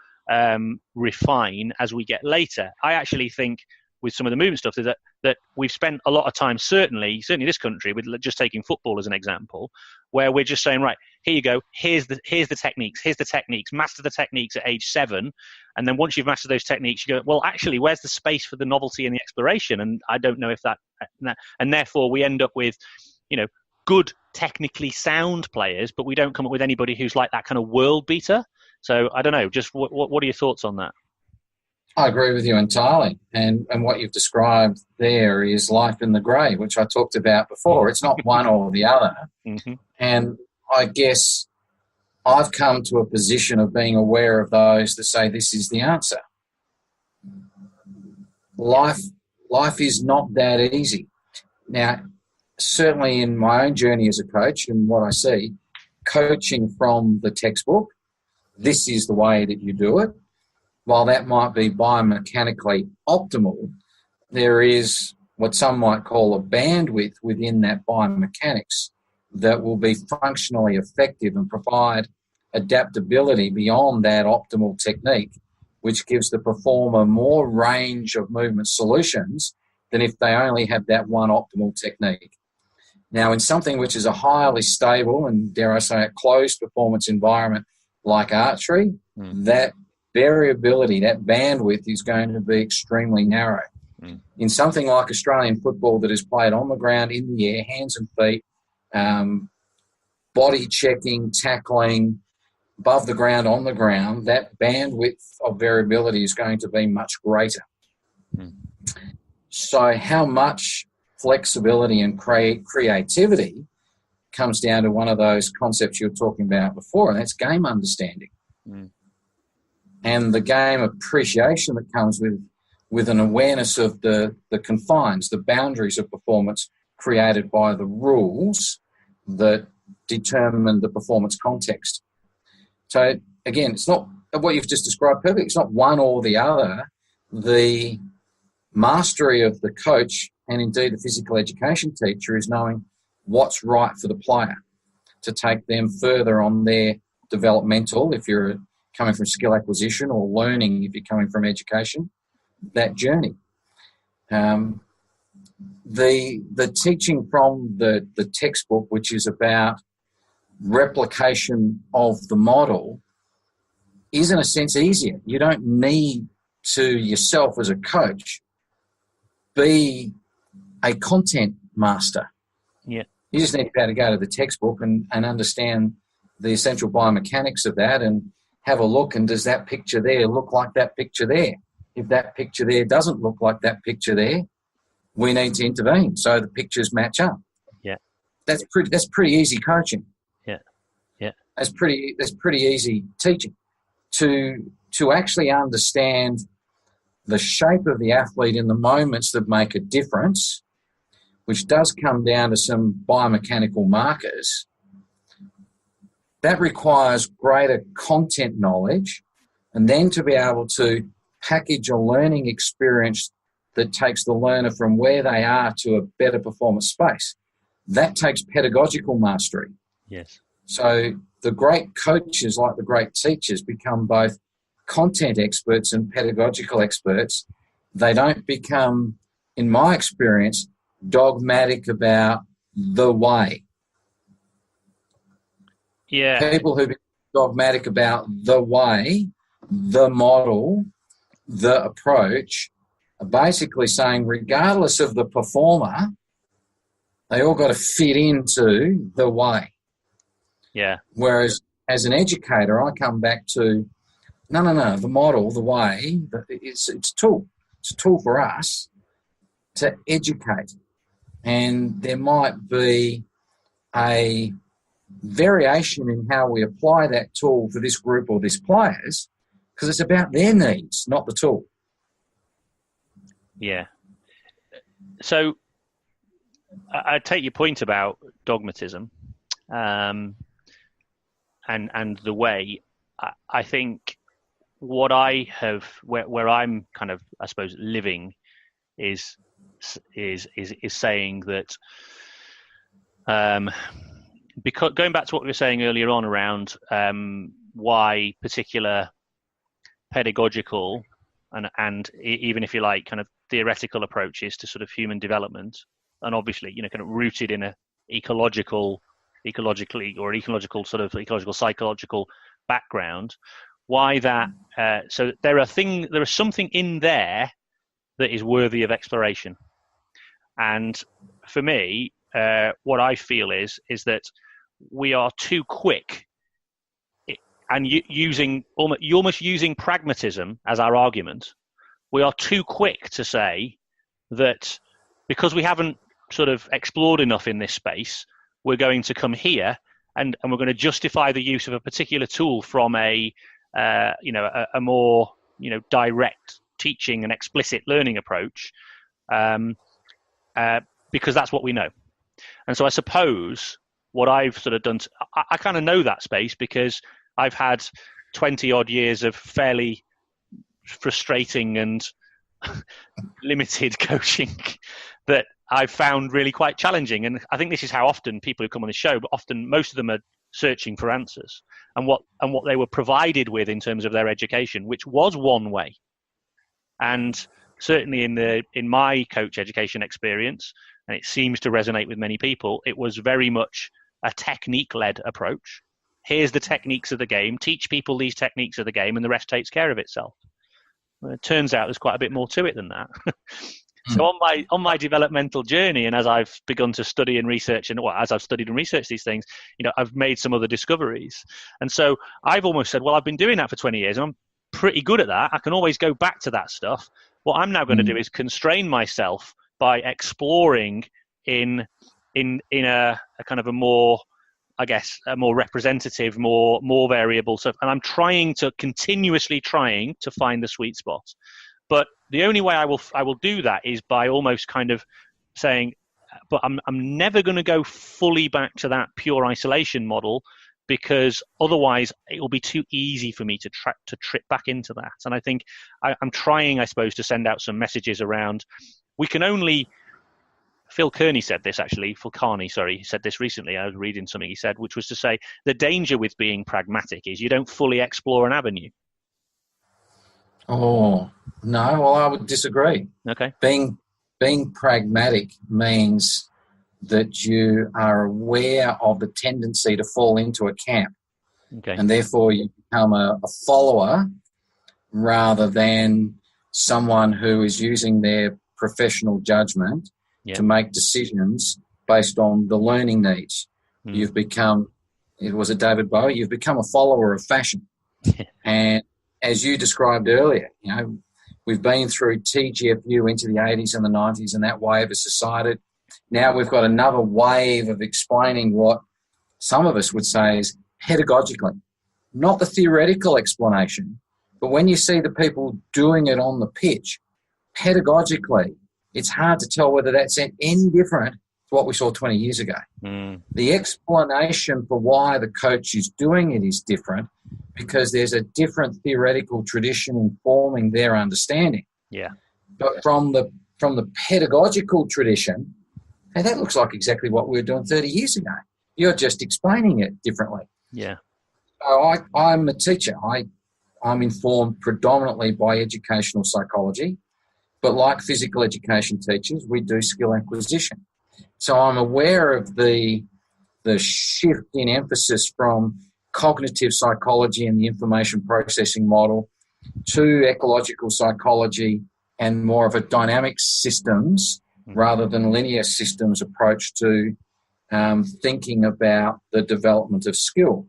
refine as we get later. I actually think with some of the movement stuff is that we've spent a lot of time, certainly this country, with just taking football as an example, where we're just saying, right, here you go, here's the techniques, master the techniques at age 7, and then once you've mastered those techniques, you go, well, actually, where's the space for the novelty and the exploration? And I don't know if that, and therefore we end up with, good technically sound players, but we don't come up with anybody who's like that kind of world beater. So I don't know, just what are your thoughts on that? I agree with you entirely. And what you've described there is life in the grey, which I talked about before. It's not one or the other. Mm-hmm. And I guess I've come to a position of being aware of those that say this is the answer. Life is not that easy. Now, certainly in my own journey as a coach and what I see, coaching from the textbook, this is the way that you do it. While that might be biomechanically optimal, there is what some might call a bandwidth within that biomechanics that will be functionally effective and provide adaptability beyond that optimal technique, which gives the performer more range of movement solutions than if they only have that one optimal technique. Now, in something which is a highly stable and, dare I say, a closed performance environment like archery, that variability, that bandwidth is going to be extremely narrow. In something like Australian football that is played on the ground, in the air, hands and feet, body checking, tackling, above the ground, on the ground, that bandwidth of variability is going to be much greater. So how much flexibility and creativity comes down to one of those concepts you were talking about before, and that's game understanding. And the game appreciation that comes with an awareness of the confines, the boundaries of performance created by the rules that determine the performance context. So, again, it's not what you've just described perfectly. It's not one or the other. The mastery of the coach and indeed the physical education teacher is knowing what's right for the player to take them further on their developmental, if you're coming from skill acquisition, or learning if you're coming from education, that journey. The teaching from the textbook, which is about replication of the model, is in a sense easier. You don't need to yourself as a coach be a content master. Yeah. You just need to be able to go to the textbook and understand the essential biomechanics of that and have a look, and does that picture there look like that picture there? If that picture there doesn't look like that picture there, we need to intervene so the pictures match up. Yeah. That's pretty easy coaching. Yeah. Yeah. That's pretty easy teaching. To actually understand the shape of the athlete in the moments that make a difference, which does come down to some biomechanical markers, that requires greater content knowledge, and then to be able to package a learning experience that takes the learner from where they are to a better performance space. That takes pedagogical mastery. Yes. So the great coaches, like the great teachers, become both content experts and pedagogical experts they don't become, in my experience, dogmatic about the way. Yeah. People who become dogmatic about the way, the model, the approach, are basically saying regardless of the performer, they all got to fit into the way. Yeah. Whereas as an educator, I come back to, no, the model, the way, it's a tool. It's a tool for us to educate. And there might be a variation in how we apply that tool for this group or this players, because it's about their needs, not the tool. Yeah. So I take your point about dogmatism, and the way. I think what I have, where I'm kind of, I suppose, living, is saying that, because going back to what we were saying earlier on around why particular pedagogical and even, if you like, kind of theoretical approaches to sort of human development, and obviously, kind of rooted in a ecological psychological background, why that, so there is something in there that is worthy of exploration. And for me, what I feel is that we are too quick, and you're almost using pragmatism as our argument. We are too quick to say that because we haven't sort of explored enough in this space, we're going to come here and we're going to justify the use of a particular tool from a more direct teaching and explicit learning approach, because that's what we know. And so I suppose what I've sort of done, I kind of know that space because I've had 20 odd years of fairly frustrating and limited coaching that I've found really quite challenging. And I think this is how often people who come on the show, but often most of them are searching for answers, and what they were provided with in terms of their education, which was one way. And certainly in my coach education experience, and it seems to resonate with many people, it was very much a technique-led approach. Here's the techniques of the game, teach people these techniques of the game, and the rest takes care of itself. Well, it turns out there's quite a bit more to it than that. So on my developmental journey, and as I've begun to study and research, as I've studied and researched these things, I've made some other discoveries. And so I've almost said, well, I've been doing that for 20 years, and I'm pretty good at that. I can always go back to that stuff. What I'm now going to do is constrain myself by exploring in a kind of a more, I guess, a more representative, more variable stuff. And I'm continuously trying to find the sweet spot. But the only way I will do that is by almost kind of saying, but I'm never going to go fully back to that pure isolation model, because otherwise it will be too easy for me to trip back into that. And I think I'm trying, I suppose, to send out some messages around, we can only, Phil Kearney said this actually, he said this recently, I was reading something he said, which was to say, the danger with being pragmatic is you don't fully explore an avenue. Oh, no, well, I would disagree. Okay. Being pragmatic means that you are aware of the tendency to fall into a camp. Okay. And therefore you become a follower rather than someone who is using their professional judgment to make decisions based on the learning needs. You've become, it was a David Bowie, you've become a follower of fashion. And as you described earlier, we've been through TGIF into the 80s and the 90s, and that wave has subsided. Now we've got another wave of explaining what some of us would say is pedagogically, not the theoretical explanation, but when you see the people doing it on the pitch, pedagogically, it's hard to tell whether that's any different to what we saw 20 years ago. The explanation for why the coach is doing it is different because there's a different theoretical tradition informing their understanding. Yeah. But from the pedagogical tradition, hey, that looks like exactly what we were doing 30 years ago. You're just explaining it differently. Yeah. So I'm a teacher. I'm informed predominantly by educational psychology, but like physical education teachers, we do skill acquisition. So I'm aware of the shift in emphasis from cognitive psychology and the information processing model to ecological psychology and more of a dynamic systems rather than linear systems approach to thinking about the development of skill.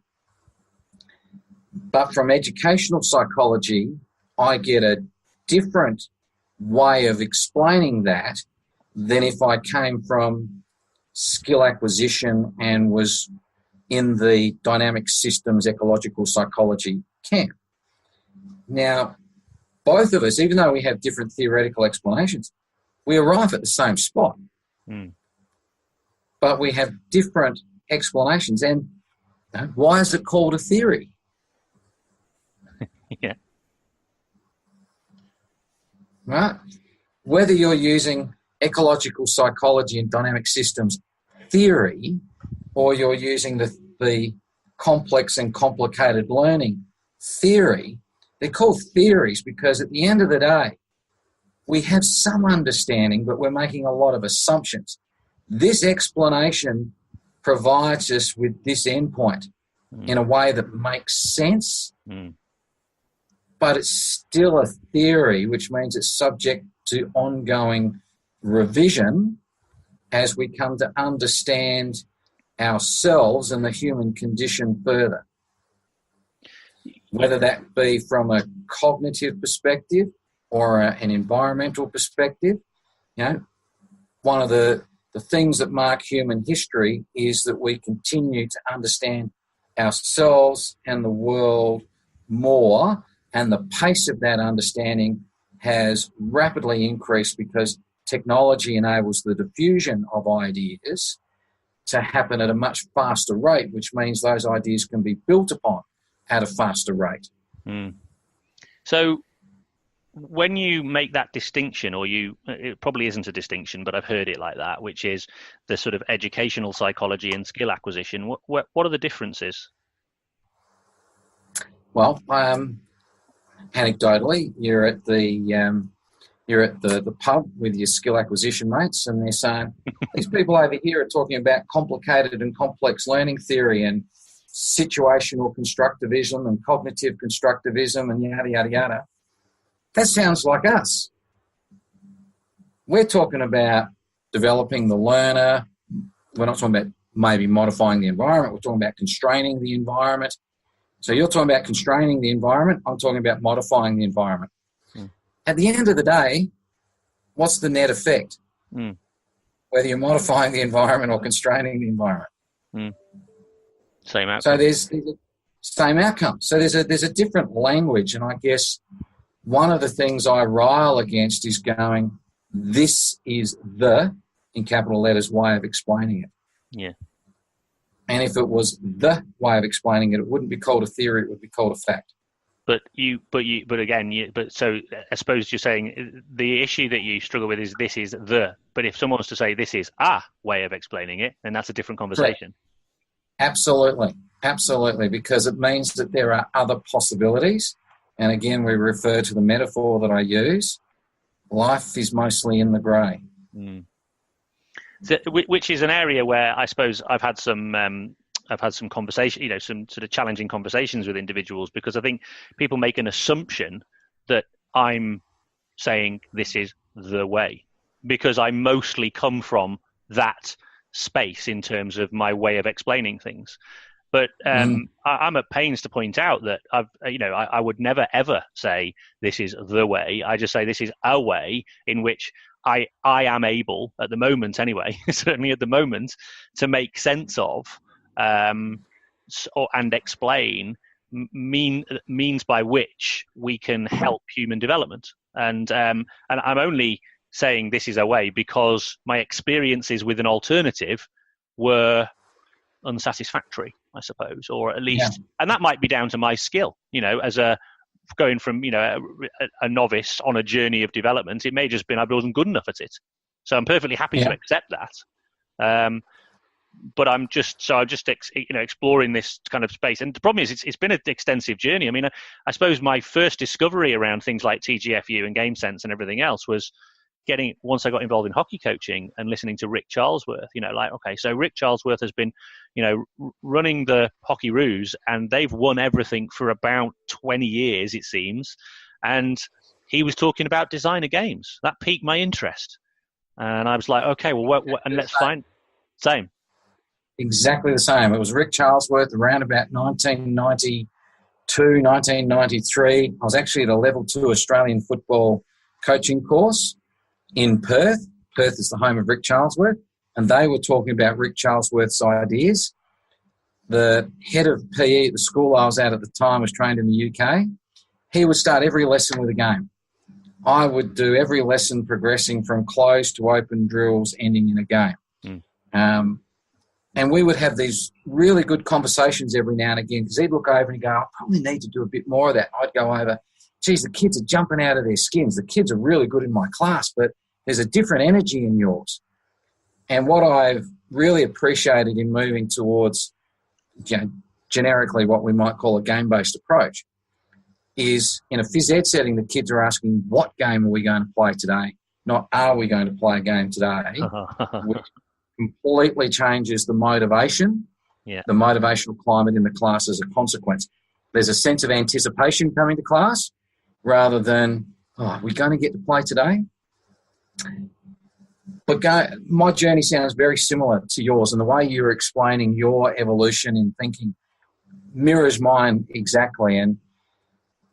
But from educational psychology, I get a different way of explaining that than if I came from skill acquisition and was in the dynamic systems ecological psychology camp. Now, both of us, even though we have different theoretical explanations, we arrive at the same spot. But we have different explanations. And why is it called a theory? Yeah. Right? Whether you're using ecological psychology and dynamic systems theory or you're using the complex and complicated learning theory, they're called theories because at the end of the day, we have some understanding, but we're making a lot of assumptions. This explanation provides us with this endpoint in a way that makes sense, but it's still a theory, which means it's subject to ongoing revision as we come to understand ourselves and the human condition further. Whether that be from a cognitive perspective or an environmental perspective, one of the things that mark human history is that we continue to understand ourselves and the world more, and the pace of that understanding has rapidly increased because technology enables the diffusion of ideas to happen at a much faster rate, which means those ideas can be built upon at a faster rate. So when you make that distinction, it probably isn't a distinction, but I've heard it like that, which is the sort of educational psychology and skill acquisition, what are the differences? Well, anecdotally, you're at the pub with your skill acquisition mates and they're saying, these people over here are talking about complicated and complex learning theory and situational constructivism and cognitive constructivism and yada, yada, yada. That sounds like us. We're talking about developing the learner. We're not talking about maybe modifying the environment. We're talking about constraining the environment. So you're talking about constraining the environment. I'm talking about modifying the environment. At the end of the day, what's the net effect? Whether you're modifying the environment or constraining the environment. Same outcome. So there's same outcome. So there's a different language, and I guess one of the things I rile against is going, this is the, in capital letters, way of explaining it. Yeah. And if it was the way of explaining it, it wouldn't be called a theory, it would be called a fact. But so I suppose you're saying the issue that you struggle with is this is the, but if someone was to say this is a way of explaining it, then that's a different conversation. Correct. Absolutely, because it means that there are other possibilities. And again, we refer to the metaphor that I use. Life is mostly in the grey. So, which is an area where I suppose I've had some conversation, some sort of challenging conversations with individuals, because I think people make an assumption that I'm saying this is the way because I mostly come from that space in terms of my way of explaining things. But I'm at pains to point out that I would never ever say this is the way. I just say this is a way in which I am able, at the moment anyway, certainly at the moment, to make sense of and explain means by which we can help human development. And I'm only saying this is a way because my experiences with an alternative were unsatisfactory, I suppose, or at least, and that might be down to my skill, as going from, a novice on a journey of development. It may just been I wasn't good enough at it. So I'm perfectly happy to accept that. I'm just exploring this kind of space. And the problem is, it's been an extensive journey. I mean, I suppose my first discovery around things like TGFU and game sense and everything else was once I got involved in hockey coaching and listening to Rick Charlesworth. So Rick Charlesworth has been, running the Hockey Roos, and they've won everything for about 20 years, it seems. And he was talking about designer games. That piqued my interest. And I was like, okay, well, and let's find... Same. Exactly the same. It was Rick Charlesworth around about 1992, 1993. I was actually at a level 2 Australian football coaching course in Perth. Perth is the home of Rick Charlesworth. And they were talking about Rick Charlesworth's ideas. The head of PE at the school I was at the time was trained in the UK. He would start every lesson with a game. I would do every lesson progressing from closed to open drills ending in a game. And we would have these really good conversations every now and again, because he'd look over and go, I probably need to do a bit more of that. I'd go over, geez, the kids are jumping out of their skins. The kids are really good in my class, but there's a different energy in yours. And what I've really appreciated in moving towards, generically what we might call a game-based approach, is in a phys ed setting, the kids are asking, what game are we going to play today? Not, are we going to play a game today? Which completely changes the motivation, the motivational climate in the class as a consequence. There's a sense of anticipation coming to class rather than, are we going to get to play today? But my journey sounds very similar to yours, and the way you're explaining your evolution in thinking mirrors mine exactly. And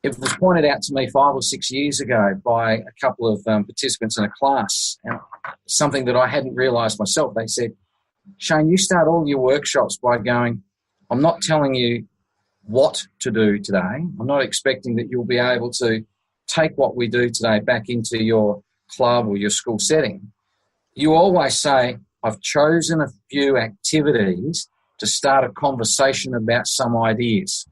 it was pointed out to me 5 or 6 years ago by a couple of participants in a class, and something that I hadn't realised myself. They said, Shane, you start all your workshops by going, I'm not telling you what to do today. I'm not expecting that you'll be able to take what we do today back into your club or your school setting. You always say, I've chosen a few activities to start a conversation about some ideas.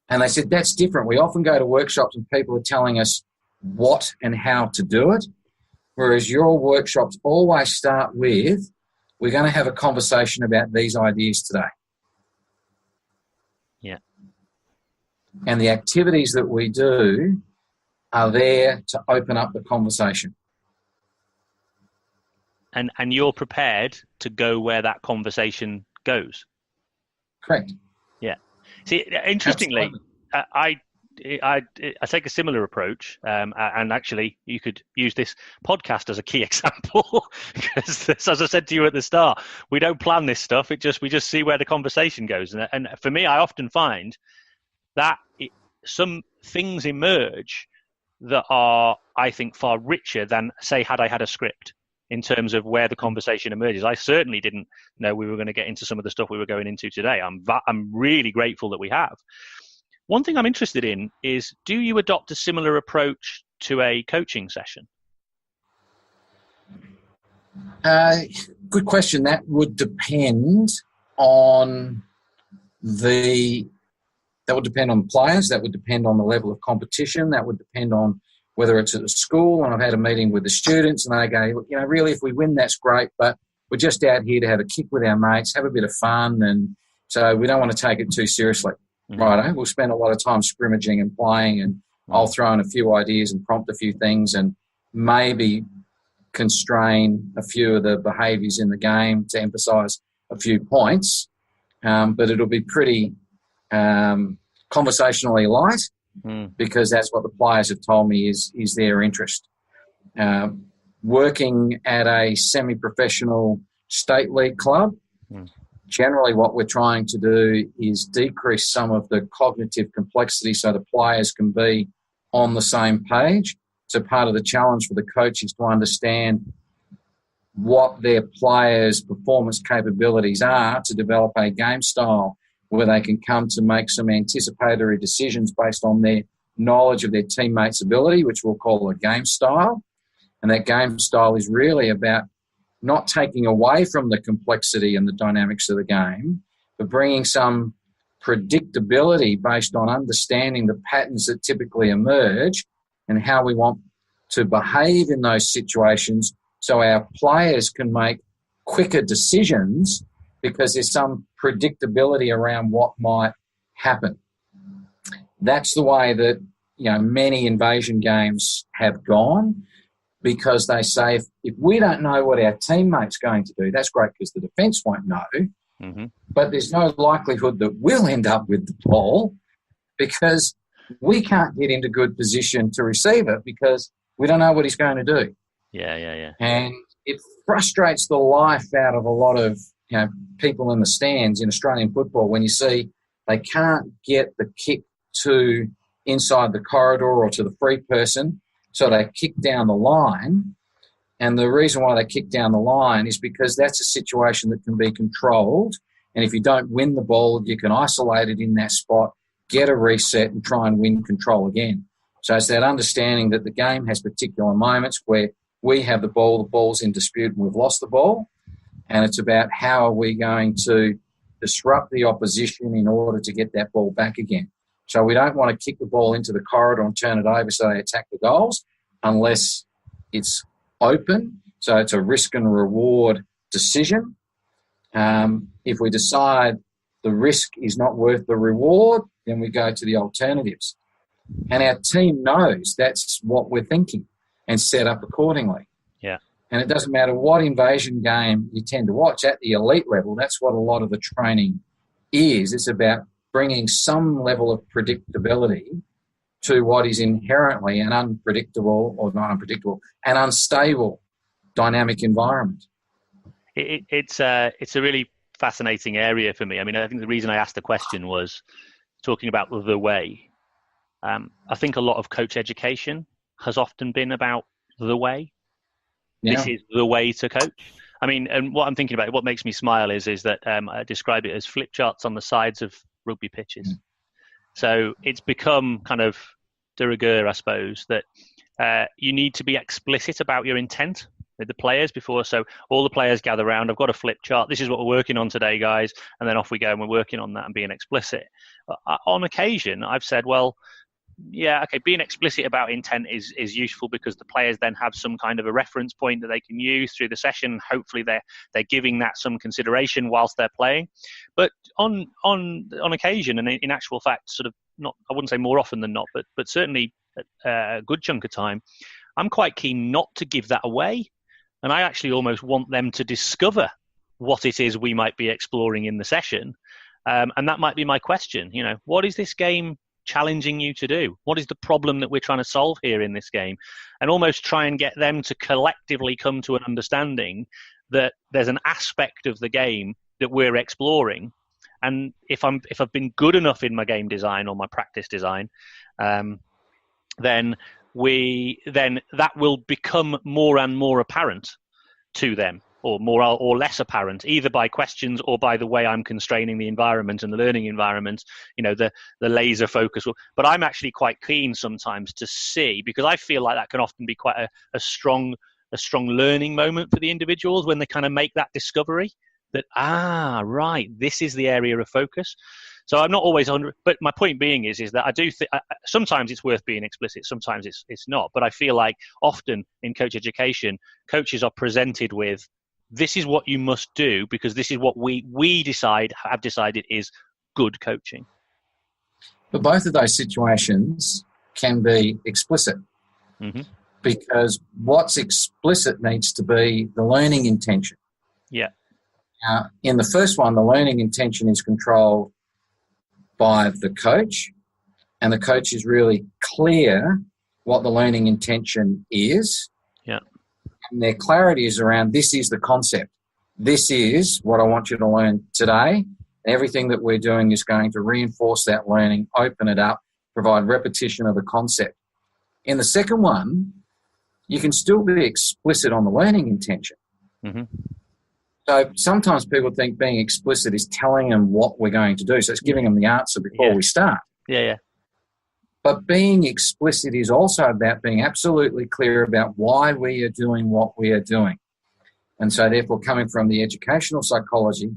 And they said, that's different. We often go to workshops and people are telling us what and how to do it, whereas your workshops always start with, we're going to have a conversation about these ideas today. Yeah. And the activities that we do are there to open up the conversation. And you're prepared to go where that conversation goes. Correct. Yeah. See, interestingly, I take a similar approach, and actually you could use this podcast as a key example, because as I said to you at the start, we don't plan this stuff. We just see where the conversation goes. And for me, I often find that some things emerge that are, I think, far richer than, say, had I had a script in terms of where the conversation emerges. I certainly didn't know we were going to get into some of the stuff we were going into today. I'm really grateful that we have. One thing I'm interested in is, do you adopt a similar approach to a coaching session? Good question. That would depend on the players. That would depend on the level of competition. That would depend on whether it's at a school, and I've had a meeting with the students and they go, look, really, if we win, that's great, but we're just out here to have a kick with our mates, have a bit of fun, and so we don't want to take it too seriously. Mm-hmm. Right? We'll spend a lot of time scrimmaging and playing, and I'll throw in a few ideas and prompt a few things and maybe constrain a few of the behaviours in the game to emphasise a few points, but it'll be pretty conversationally light. Because that's what the players have told me is their interest. Working at a semi-professional state league club, generally what we're trying to do is decrease some of the cognitive complexity so the players can be on the same page. So part of the challenge for the coach is to understand what their players' performance capabilities are to develop a game style where they can come to make some anticipatory decisions based on their knowledge of their teammates' ability, which we'll call a game style. And that game style is really about not taking away from the complexity and the dynamics of the game, but bringing some predictability based on understanding the patterns that typically emerge and how we want to behave in those situations so our players can make quicker decisions because there's some predictability around what might happen. That's the way that, many invasion games have gone, because they say if we don't know what our teammate's going to do, that's great because the defence won't know, but there's no likelihood that we'll end up with the ball because we can't get into good position to receive it because we don't know what he's going to do. Yeah. And it frustrates the life out of a lot of people in the stands in Australian football when you see they can't get the kick to inside the corridor or to the free person, so they kick down the line. And the reason why they kick down the line is because that's a situation that can be controlled. And if you don't win the ball, you can isolate it in that spot, get a reset and try and win control again. So it's that understanding that the game has particular moments where we have the ball's in dispute and we've lost the ball. And it's about how are we going to disrupt the opposition in order to get that ball back again. So we don't want to kick the ball into the corridor and turn it over so they attack the goals unless it's open. So it's a risk and reward decision. If we decide the risk is not worth the reward, then we go to the alternatives. And our team knows that's what we're thinking and set up accordingly. Yeah. And it doesn't matter what invasion game you tend to watch at the elite level, that's what a lot of the training is. It's about bringing some level of predictability to what is inherently an unpredictable, or not unpredictable, an unstable dynamic environment. It's a really fascinating area for me. I mean, I think the reason I asked the question was talking about the way. I think a lot of coach education has often been about the way. Yeah. This is the way to coach. I mean, and what I'm thinking about, what makes me smile is that I describe it as flip charts on the sides of rugby pitches. So it's become kind of de rigueur, I suppose, that you need to be explicit about your intent with the players before. So all the players gather around. I've got a flip chart. This is what we're working on today, guys. And then off we go and we're working on that and being explicit. On occasion, I've said, well, yeah, okay, being explicit about intent is useful because the players then have some kind of a reference point that they can use through the session. Hopefully they're giving that some consideration whilst they're playing. But on occasion, and in actual fact, sort of not, I wouldn't say more often than not, but certainly a good chunk of time, I'm quite keen not to give that away. And I actually almost want them to discover what it is we might be exploring in the session. And that might be my question, what is this game challenging you to do? What is the problem that we're trying to solve here in this game? And almost try and get them to collectively come to an understanding that there's an aspect of the game that we're exploring. And if I've been good enough in my game design or my practice design, then that will become more and more apparent to them, or more or less apparent, either by questions or by the way I'm constraining the environment and the learning environment, the laser focus. But I'm actually quite keen sometimes to see, because I feel like that can often be quite a strong learning moment for the individuals when they kind of make that discovery that, right, this is the area of focus. So I'm not always but my point being is that I do think sometimes it's worth being explicit, sometimes it's not. But I feel like often in coach education, coaches are presented with, this is what you must do because this is what we have decided is good coaching. But both of those situations can be explicit, because what's explicit needs to be the learning intention. Yeah. In the first one, the learning intention is controlled by the coach, and the coach is really clear what the learning intention is. Yeah. And their clarity is around, this is the concept. This is what I want you to learn today. Everything that we're doing is going to reinforce that learning, open it up, provide repetition of the concept. In the second one, you can still be explicit on the learning intention. So sometimes people think being explicit is telling them what we're going to do. So it's giving them the answer before we start. Yeah. But being explicit is also about being absolutely clear about why we are doing what we are doing. And so therefore, coming from the educational psychology,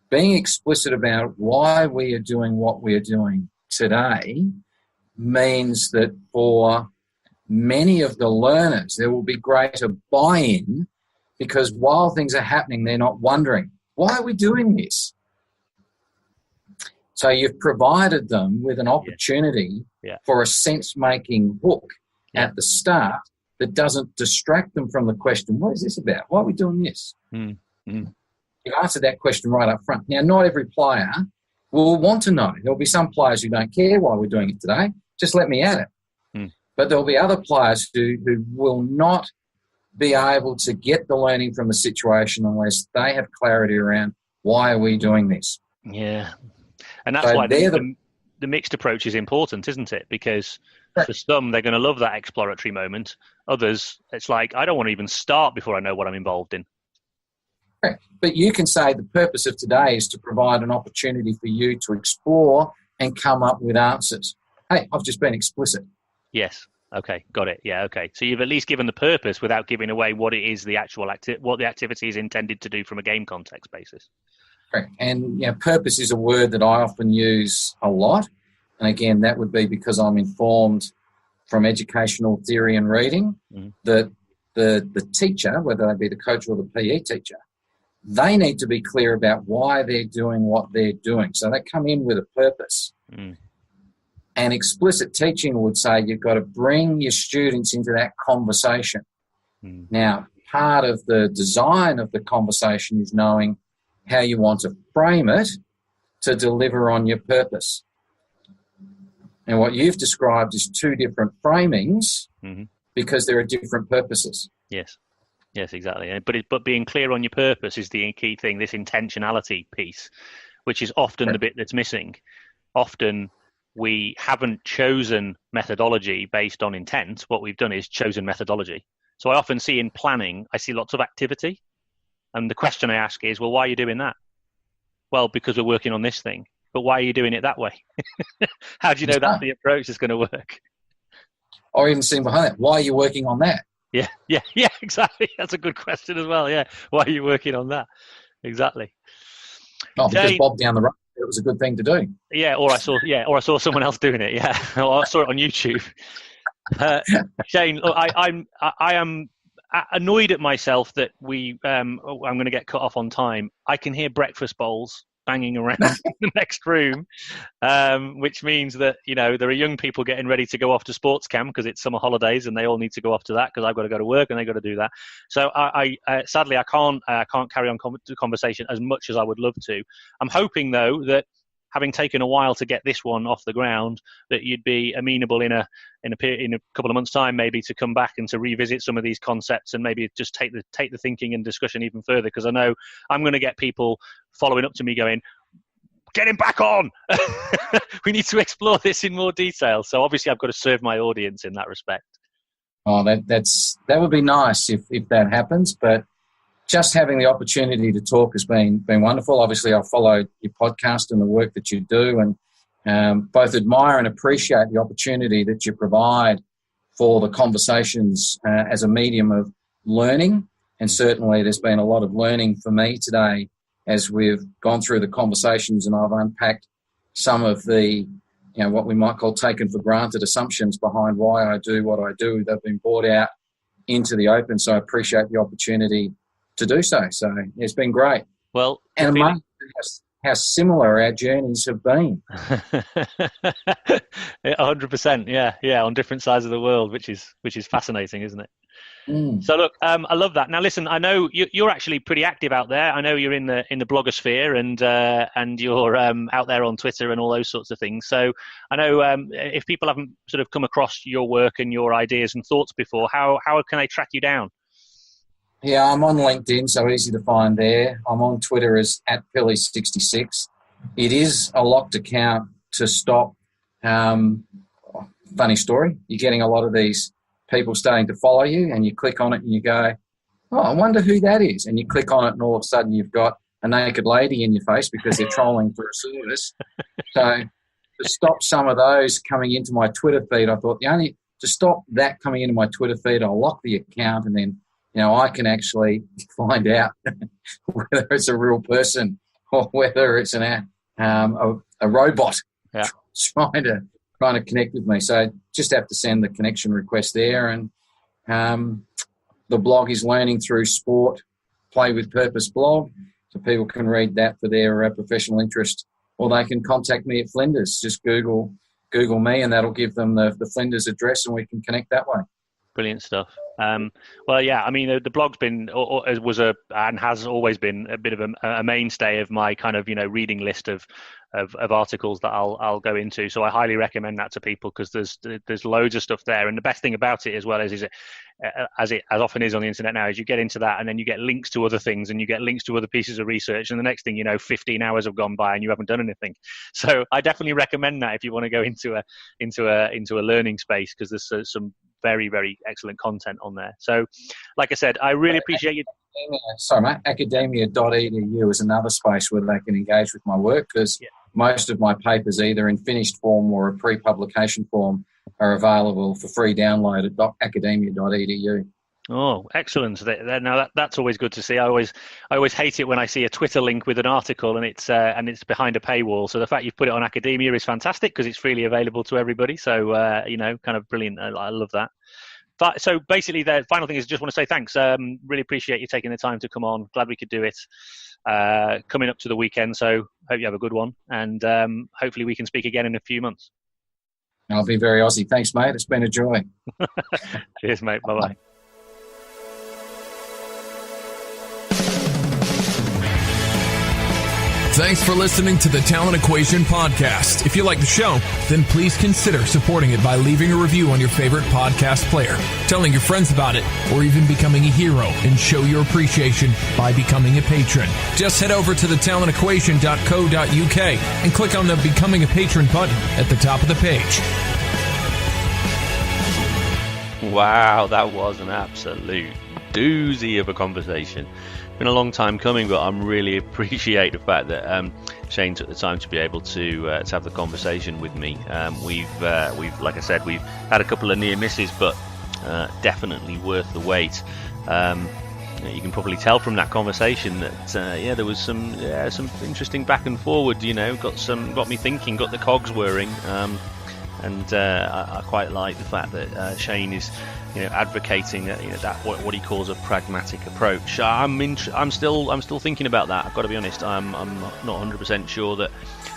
being explicit about why we are doing what we are doing today means that for many of the learners, there will be greater buy-in because while things are happening, they're not wondering, why are we doing this? So you've provided them with an opportunity for a sense-making hook at the start that doesn't distract them from the question, what is this about? Why are we doing this? You've answered that question right up front. Now, not every player will want to know. There'll be some players who don't care why we're doing it today. Just let me at it. But there'll be other players who will not be able to get the learning from the situation unless they have clarity around why are we doing this. Yeah. And that's why the mixed approach is important, isn't it? Because for some, they're going to love that exploratory moment. Others, it's like, I don't want to even start before I know what I'm involved in. Correct. But you can say the purpose of today is to provide an opportunity for you to explore and come up with answers. Hey, I've just been explicit. Yes. Okay. Got it. Yeah. Okay. So you've at least given the purpose without giving away what it is, the actual what the activity is intended to do from a game context basis. Correct. And purpose is a word that I often use a lot. And again, that would be because I'm informed from educational theory and reading that the teacher, whether they be the coach or the PE teacher, they need to be clear about why they're doing what they're doing. So they come in with a purpose. And explicit teaching would say you've got to bring your students into that conversation. Now, part of the design of the conversation is knowing how you want to frame it to deliver on your purpose. And what you've described is two different framings because there are different purposes. Yes. Yes, exactly. But being clear on your purpose is the key thing, this intentionality piece, which is often the bit that's missing. Often we haven't chosen methodology based on intent. What we've done is chosen methodology. So I often see in planning, I see lots of activity. And the question I ask is, well, why are you doing that? Well, because we're working on this thing. But why are you doing it that way? How do you know that's the approach that's going to work? Or even seeing behind that, why are you working on that? Yeah, exactly. That's a good question as well. Yeah, why are you working on that? Exactly. Oh, because Bob down the road, it was a good thing to do. Yeah, or I saw someone else doing it. Yeah, or I saw it on YouTube. Shane, look, I am annoyed at myself that I'm going to get cut off on time. I can hear breakfast bowls banging around in the next room, which means that there are young people getting ready to go off to sports camp because it's summer holidays and they all need to go off to that because I've got to go to work and they've got to do that. So I sadly I can't carry on the conversation as much as I would love to. I'm hoping though that, having taken a while to get this one off the ground, that you'd be amenable in a couple of months' time, maybe, to come back and to revisit some of these concepts and maybe just take the thinking and discussion even further. Because I know I'm going to get people following up to me going, "Get him back on! We need to explore this in more detail." So obviously, I've got to serve my audience in that respect. Oh, that would be nice if that happens, but. Just having the opportunity to talk has been wonderful. Obviously, I've followed your podcast and the work that you do, and both admire and appreciate the opportunity that you provide for the conversations as a medium of learning. And certainly there's been a lot of learning for me today as we've gone through the conversations and I've unpacked some of the, what we might call taken for granted assumptions behind why I do what I do. They've been brought out into the open, so I appreciate the opportunity to do so. So it's been great. Well, and amazing how similar our journeys have been. 100%. Yeah, on different sides of the world, which is fascinating, isn't it? So look, I love that. Now listen, I know you're actually pretty active out there. I know you're in the blogosphere and you're out there on Twitter and all those sorts of things. So I know if people haven't sort of come across your work and your ideas and thoughts before, how can they track you down? Yeah, I'm on LinkedIn, so easy to find there. I'm on Twitter as @Pilly66. It is a locked account to stop. Funny story, you're getting a lot of these people starting to follow you and you click on it and you go, oh, I wonder who that is. And you click on it and all of a sudden you've got a naked lady in your face because they're trolling for a service. So to stop some of those coming into my Twitter feed, I thought to stop that coming into my Twitter feed, I'll lock the account and then I can actually find out whether it's a real person or whether it's a robot trying to connect with me. So just have to send the connection request there. And the blog is learningthroughsport Play with Purpose blog, so people can read that for their professional interest, or they can contact me at Flinders. Just Google me, and that'll give them the Flinders address, and we can connect that way. Brilliant stuff. Well, yeah, I mean, the blog's been and has always been a bit of a mainstay of my kind of reading list of articles that I'll go into. So I highly recommend that to people, because there's loads of stuff there. And the best thing about it as well is it as often is on the internet now, is you get into that and then you get links to other things and you get links to other pieces of research, and the next thing you know, 15 hours have gone by and you haven't done anything. So I definitely recommend that if you want to go into a learning space, because there's some very, very excellent content on there. So like I said, I really appreciate you. Sorry, mate. Academia.edu is another space where they can engage with my work, because most of my papers, either in finished form or a pre-publication form, are available for free download at academia.edu. Oh, excellent! Now that's always good to see. I always hate it when I see a Twitter link with an article and it's behind a paywall. So the fact you've put it on Academia is fantastic, because it's freely available to everybody. So kind of brilliant. I love that. But so basically, the final thing is, just want to say thanks. Really appreciate you taking the time to come on. Glad we could do it. Coming up to the weekend, so hope you have a good one, and hopefully we can speak again in a few months. I'll be very Aussie. Thanks, mate. It's been a joy. Cheers, mate. Bye-bye. Thanks for listening to the Talent Equation podcast. If you like the show, then please consider supporting it by leaving a review on your favorite podcast player, telling your friends about it, or even becoming a hero and show your appreciation by becoming a patron. Just head over to thetalentequation.co.uk and click on the Becoming a Patron button at the top of the page. Wow, that was an absolute doozy of a conversation. Been a long time coming, but I'm really appreciate the fact that Shane took the time to be able to have the conversation with me. We've like I said, we've had a couple of near misses, but definitely worth the wait. You can probably tell from that conversation that there was some interesting back and forward. Got me thinking, got the cogs whirring. And I quite like the fact that Shane is, advocating that what he calls a pragmatic approach. I'm still thinking about that. I've got to be honest. I'm not 100% sure that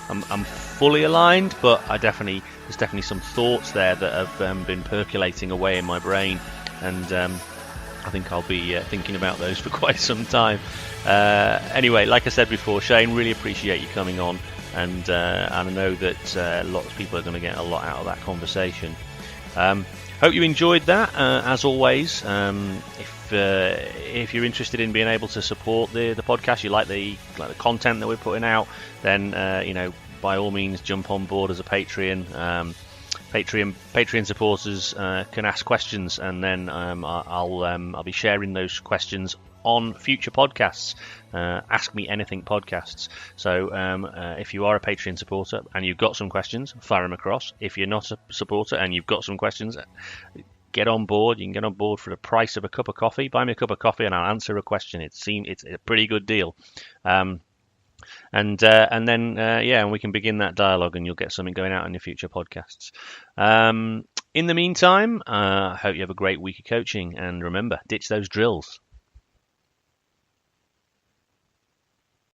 I'm fully aligned, but there's definitely some thoughts there that have been percolating away in my brain, and I think I'll be thinking about those for quite some time. Anyway, like I said before, Shane, really appreciate you coming on. And I know that lots of people are going to get a lot out of that conversation. Hope you enjoyed that. As always, if you're interested in being able to support the podcast, you like the content that we're putting out, then by all means jump on board as a Patreon. Patreon supporters can ask questions, and then I'll be sharing those questions on future podcasts. Ask Me Anything podcasts. So if you are a Patreon supporter and you've got some questions, fire them across. If you're not a supporter and you've got some questions, get on board. You can get on board for the price of a cup of coffee. Buy me a cup of coffee and I'll answer a question. It's a pretty good deal. And then we can begin that dialogue, and you'll get something going out in your future podcasts. In the meantime, I hope you have a great week of coaching, and remember, ditch those drills.